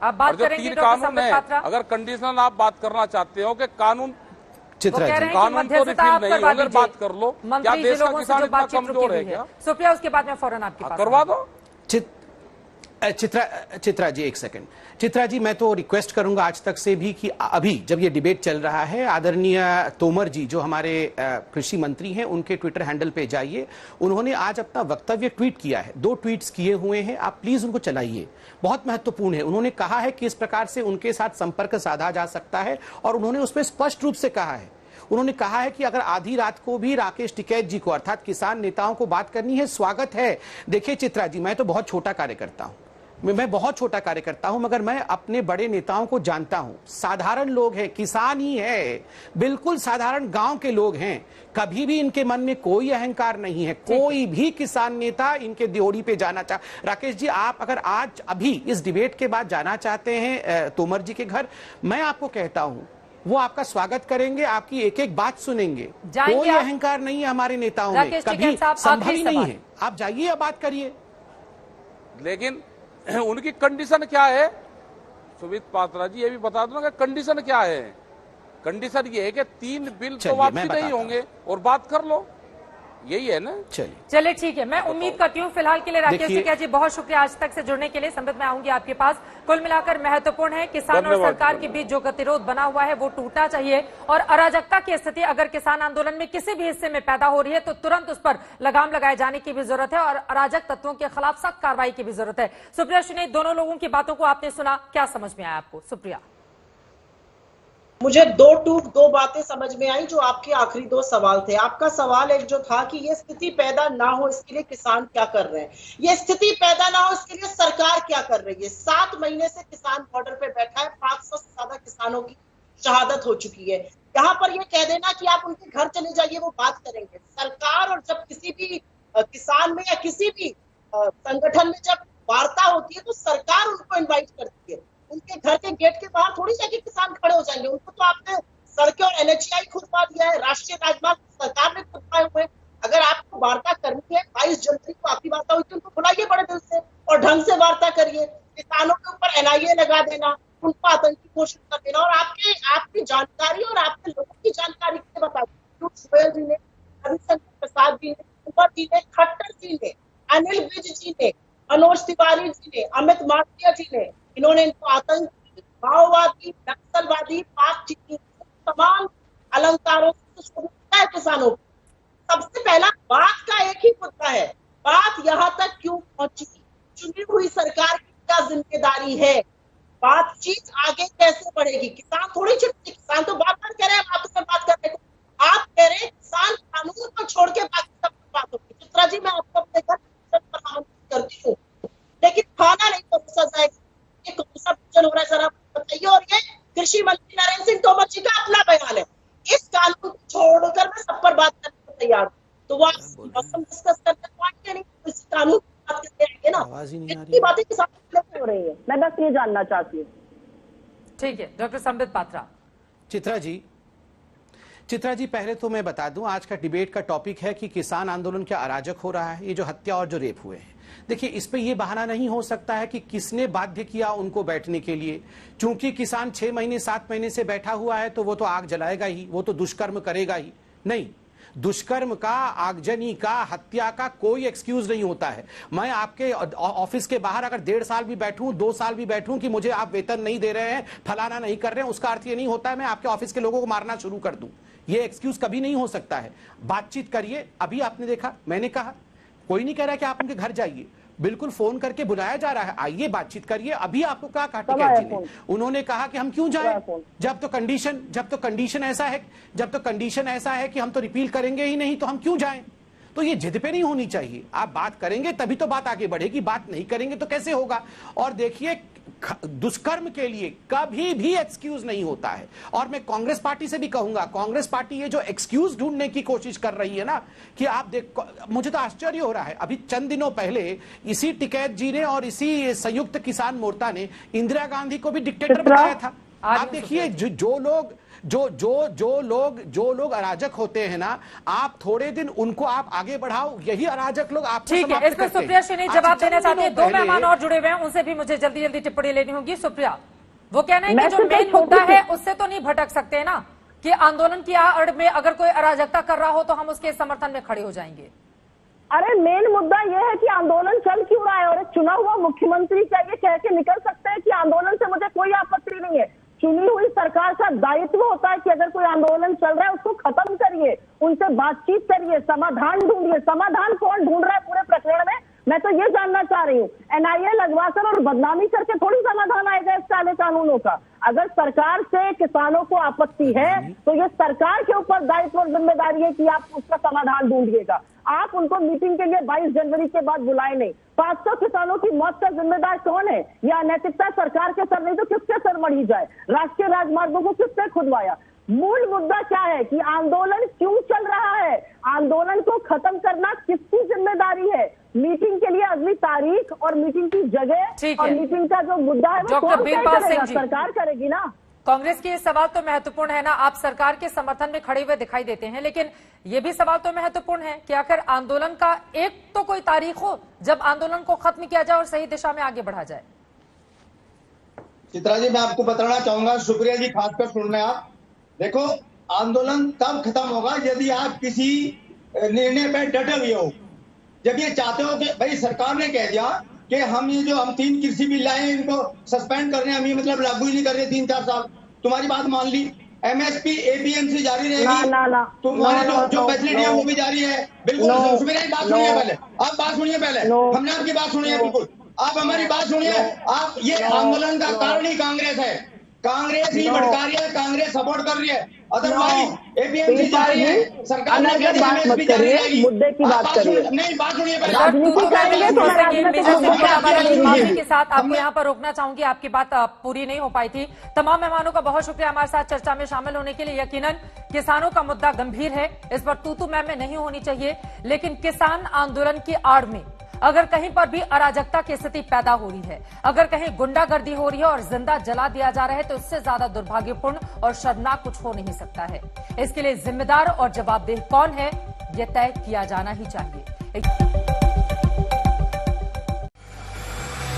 आप बात करेंगे डॉक्टर सुमित पात्रा? अगर कंडीशनल आप बात करना चाहते हो कि कानून कानून तो रिफिल नहीं, अगर बात कर लो, क्या देश का किसान इतना कमजोर है क्या? सुप्रिया, उसके बाद में फौरन आपके पास करवा दो। चित्रा जी, एक सेकंड। चित्रा जी, मैं तो रिक्वेस्ट करूंगा आज तक से भी कि अभी जब ये डिबेट चल रहा है, आदरणीय तोमर जी जो हमारे कृषि मंत्री हैं, उनके ट्विटर हैंडल पे जाइए। उन्होंने आज अपना वक्तव्य ट्वीट किया है, 2 ट्वीट्स किए हुए हैं, आप प्लीज उनको चलाइए, बहुत महत्वपूर्ण है। उन्होंने कहा है कि इस प्रकार से उनके साथ संपर्क साधा जा सकता है और उन्होंने उसमें स्पष्ट रूप से कहा है, उन्होंने कहा है कि अगर आधी रात को भी राकेश टिकैत जी को अर्थात किसान नेताओं को बात करनी है, स्वागत है। देखिए चित्रा जी, मैं तो बहुत छोटा कार्यकर्ता हूं, मैं बहुत छोटा कार्यकर्ता हूं, मगर मैं अपने बड़े नेताओं को जानता हूं। साधारण लोग हैं, किसान ही है, बिल्कुल साधारण गांव के लोग हैं। कभी भी इनके मन में कोई अहंकार नहीं है। कोई भी किसान नेता इनके दियोड़ी पे जाना राकेश जी, आप अगर आज अभी इस डिबेट के बाद जाना चाहते हैं तोमर जी के घर, मैं आपको कहता हूं वो आपका स्वागत करेंगे, आपकी एक एक बात सुनेंगे। कोई अहंकार नहीं है हमारे नेताओं में, कभी संभव ही नहीं है। आप जाइए, बात करिए। लेकिन उनकी कंडीशन क्या है सुमित पात्रा जी, ये भी बता दो ना कि कंडीशन क्या है। कंडीशन ये है कि 3 बिल तो वापसी नहीं होंगे और बात कर लो, यही है ना। चलिए ठीक है, मैं उम्मीद करती हूँ फिलहाल के लिए राकेश टिकैत जी बहुत शुक्रिया आज तक से जुड़ने के लिए। संबित मैं आऊंगी आपके पास। कुल मिलाकर महत्वपूर्ण है किसान और सरकार के बीच जो गतिरोध बना हुआ है वो टूटना चाहिए और अराजकता की स्थिति अगर किसान आंदोलन में किसी भी हिस्से में पैदा हो रही है तो तुरंत उस पर लगाम लगाए जाने की भी जरूरत है और अराजक तत्वों के खिलाफ सख्त कार्रवाई की भी जरूरत है। सुप्रिया श्रीनेत, दोनों लोगों की बातों को आपने सुना, क्या समझ में आया आपको? सुप्रिया, मुझे दो बातें समझ में आई जो आपके आखिरी 2 सवाल थे। आपका सवाल एक जो था कि ये स्थिति पैदा ना हो इसके लिए किसान क्या कर रहे हैं, ये स्थिति पैदा ना हो इसके लिए सरकार क्या कर रही है। 7 महीने से किसान बॉर्डर पे बैठा है, 500 से ज्यादा किसानों की शहादत हो चुकी है। यहाँ पर ये कह देना कि आप उनके घर चले जाइए, वो बात करेंगे। सरकार और जब किसी भी किसान में या किसी भी संगठन में जब वार्ता होती है तो सरकार उनको इन्वाइट करती है। उनके घर के गेट के बाहर थोड़ी जाके किसान खड़े हो जाएंगे। उनको तो आपने सड़कें और NHAI खुदवा दिया है, राष्ट्रीय राजमार्ग सरकार ने खुदवाए हुए। अगर आपको वार्ता करनी है, 22 जनवरी को आपकी वार्ता हुई थी, उनको बुलाइए बड़े दिल से और ढंग से वार्ता करिए। किसानों के ऊपर NIA लगा देना, उनको आतंकी घोषित कर देना और आपकी जानकारी और आपके लोगों की जानकारी के बता दीजिए। गोयल जी ने, रविशंकर प्रसाद जी ने, कुंवर जी ने, खट्टर जी ने, अनिल विज जी ने, मनोज तिवारी जी ने, अमित मालवीय जी ने, इन्होंने इनको आतंकी, माओवादी, नक्सलवादी, पाक चीनी तमाम अलंकारों से सुशोभित है किसानों को। सबसे पहला बात का एक ही मुद्दा है, बात यहाँ तक क्यों पहुंची, चुनी हुई सरकार की क्या जिम्मेदारी है, बातचीत आगे कैसे बढ़ेगी। किसान थोड़ी चिपके, किसान तो बात कह रहे हैं, आपसे बात करने को आप कह रहे हैं किसान कानून को छोड़ के बाकी सब बात होगी। चित्रा जी, मैं आपको अपने घर आमंत्रित करती हूँ, लेकिन खाना नहीं परोसा जाएगा। कौन सा भोजन हो रहा है जरा बताइए। और ये कृषि मंत्री नरेंद्र सिंह तोमर जी का अपना बयान है। इस कानून को छोड़कर मैं सब पर बात करने को तैयार हूँ, तो वो मौसम डिस्कस करते पाएंगे नहीं, इस कानून की बात करते रहेंगे ना। इतनी बातें किसान हो रही है, मैं बस ये जानना चाहती हूँ। ठीक है, डॉक्टर संबित पात्रा। चित्रा जी, पहले तो मैं बता दूं आज का डिबेट का टॉपिक है कि किसान आंदोलन क्या अराजक हो रहा है, ये जो हत्या और जो रेप हुए हैं। देखिए, इस पे ये बहाना नहीं हो सकता है कि किसने बाध्य किया उनको बैठने के लिए। चूंकि किसान 6 महीने 7 महीने से बैठा हुआ है तो वो तो आग जलाएगा ही, वो तो दुष्कर्म करेगा ही नहीं। दुष्कर्म का, आगजनी का, हत्या का कोई एक्सक्यूज नहीं होता है। मैं आपके ऑफिस के बाहर अगर 1.5 साल भी बैठूं, 2 साल भी बैठूं कि मुझे आप वेतन नहीं दे रहे हैं, फलाना नहीं कर रहे हैं, उसका अर्थ ये नहीं होता है मैं आपके ऑफिस के लोगों को मारना शुरू कर दूं। ये एक्सक्यूज कभी नहीं हो सकता है। बातचीत करिए। अभी आपने देखा, मैंने कहा, कोई नहीं कह रहा कि आप उनके घर जाइए, बिल्कुल फोन करके बुलाया जा रहा है, आइए बातचीत करिए। अभी आपको कहा टिकैत जी ने, उन्होंने कहा कि हम क्यों जाएं, जब तो कंडीशन ऐसा है कि हम तो रिपील करेंगे ही नहीं, तो हम क्यों जाएं। तो ये जिद पे नहीं होनी चाहिए। आप बात करेंगे तभी तो बात आगे बढ़ेगी, बात नहीं करेंगे तो कैसे होगा। और देखिए, दुष्कर्म के लिए कभी भी एक्सक्यूज नहीं होता है। और मैं कांग्रेस पार्टी से भी कहूंगा, कांग्रेस पार्टी ये जो एक्सक्यूज ढूंढने की कोशिश कर रही है ना, कि आप देख, मुझे तो आश्चर्य हो रहा है। अभी चंद दिनों पहले इसी टिकैत जी ने और इसी संयुक्त किसान मोर्चा ने इंदिरा गांधी को भी डिक्टेटर बताया था। आप देखिए, जो लोग अराजक होते हैं ना, आप थोड़े दिन उनको आप आगे बढ़ाओ, यही अराजक लोग आप। ठीक है, इस पर सुप्रिया श्रीनेत जवाब देना चाहते हैं। 2 मेहमान और जुड़े हुए हैं, उनसे भी मुझे जल्दी जल्दी टिप्पणी लेनी होगी। सुप्रिया, वो कहना है कि जो मेन मुद्दा है उससे तो नहीं भटक सकते ना, कि आंदोलन की आड़ में अगर कोई अराजकता कर रहा हो तो हम उसके समर्थन में खड़े हो जाएंगे। अरे मेन मुद्दा यह है कि आंदोलन चल क्यों रहा है, और चुना हुआ मुख्यमंत्री क्या ये कह के निकल सकते हैं कि आंदोलन से मुझे कोई आपत्ति नहीं है। चुनी हुई सरकार का दायित्व होता है कि अगर कोई आंदोलन चल रहा है उसको खत्म करिए, उनसे बातचीत करिए, समाधान ढूंढिए। समाधान कौन ढूंढ रहा है पूरे प्रकरण में, मैं तो ये जानना चाह रही हूँ। NIA लगवाकर और बदनामी करके थोड़ी समाधान आएगा इस काले कानूनों का। अगर सरकार से किसानों को आपत्ति है तो ये सरकार के ऊपर दायित्व और जिम्मेदारी है कि आप उसका समाधान ढूंढिएगा। आप उनको मीटिंग के लिए 22 जनवरी के बाद बुलाए नहीं। 500 किसानों की मौत का जिम्मेदार कौन है? यह अनैतिकता सरकार के सर नहीं तो किसके सर मढ़ी जाए? राष्ट्रीय राजमार्गों को किसने खुदवाया? मूल मुद्दा क्या है कि आंदोलन क्यों चल रहा है? आंदोलन को खत्म करना किसकी जिम्मेदारी है? मीटिंग के लिए अगली तारीख और मीटिंग की जगह और मीटिंग का जो मुद्दा है वो कौन तय करेगा? सरकार करेगी ना। कांग्रेस की ये सवाल तो महत्वपूर्ण है ना, आप सरकार के समर्थन में खड़े हुए दिखाई देते हैं, लेकिन ये भी सवाल तो महत्वपूर्ण है कि आखिर आंदोलन का एक तो कोई तारीख हो जब आंदोलन को खत्म किया जाए और सही दिशा में आगे बढ़ा जाए। चित्रा जी, मैं आपको बताना चाहूंगा, शुक्रिया जी खासकर सुन रहे हैं आप। देखो, आंदोलन तब खत्म होगा यदि आप किसी निर्णय पर डटे हुए हो। जब ये चाहते हो कि भाई सरकार ने कह दिया कि हम ये जो हम 3 कृषि बिल लाए इनको सस्पेंड कर रहे हैं, हम ये मतलब लागू ही नहीं कर रहे 3-4 साल, तुम्हारी बात मान ली, एमएसपी एपीएमसी जारी रहेगी, तुम्हारी जो फैसिलिटी है वो भी जारी है। बिल्कुल मेरी बात सुनिए पहले, आप बात सुनिए पहले, हमने आपकी बात सुनी है, बिल्कुल आप हमारी बात सुनिए। आप ये आंदोलन का कारण ही कांग्रेस है, कांग्रेस ही भड़का रही है, कांग्रेस सपोर्ट कर रही है। अदरवाइज एपीएमसी जारी है, सरकार ने मुद्दे की बात करिए। नहीं, बात सुनिए पहले। माफी के साथ आपको यहाँ पर रोकना चाहूंगी, आपकी बात पूरी नहीं हो पाई थी। तमाम मेहमानों का बहुत शुक्रिया हमारे साथ चर्चा में शामिल होने के लिए। यकीनन किसानों का मुद्दा गंभीर है, इस पर तू मैं नहीं होनी चाहिए, लेकिन किसान आंदोलन की आड़ में अगर कहीं पर भी अराजकता की स्थिति पैदा हो रही है, अगर कहीं गुंडागर्दी हो रही है और जिंदा जला दिया जा रहा है, तो इससे ज्यादा दुर्भाग्यपूर्ण और शर्मनाक कुछ हो नहीं सकता है। इसके लिए जिम्मेदार और जवाबदेह कौन है, यह तय किया जाना ही चाहिए।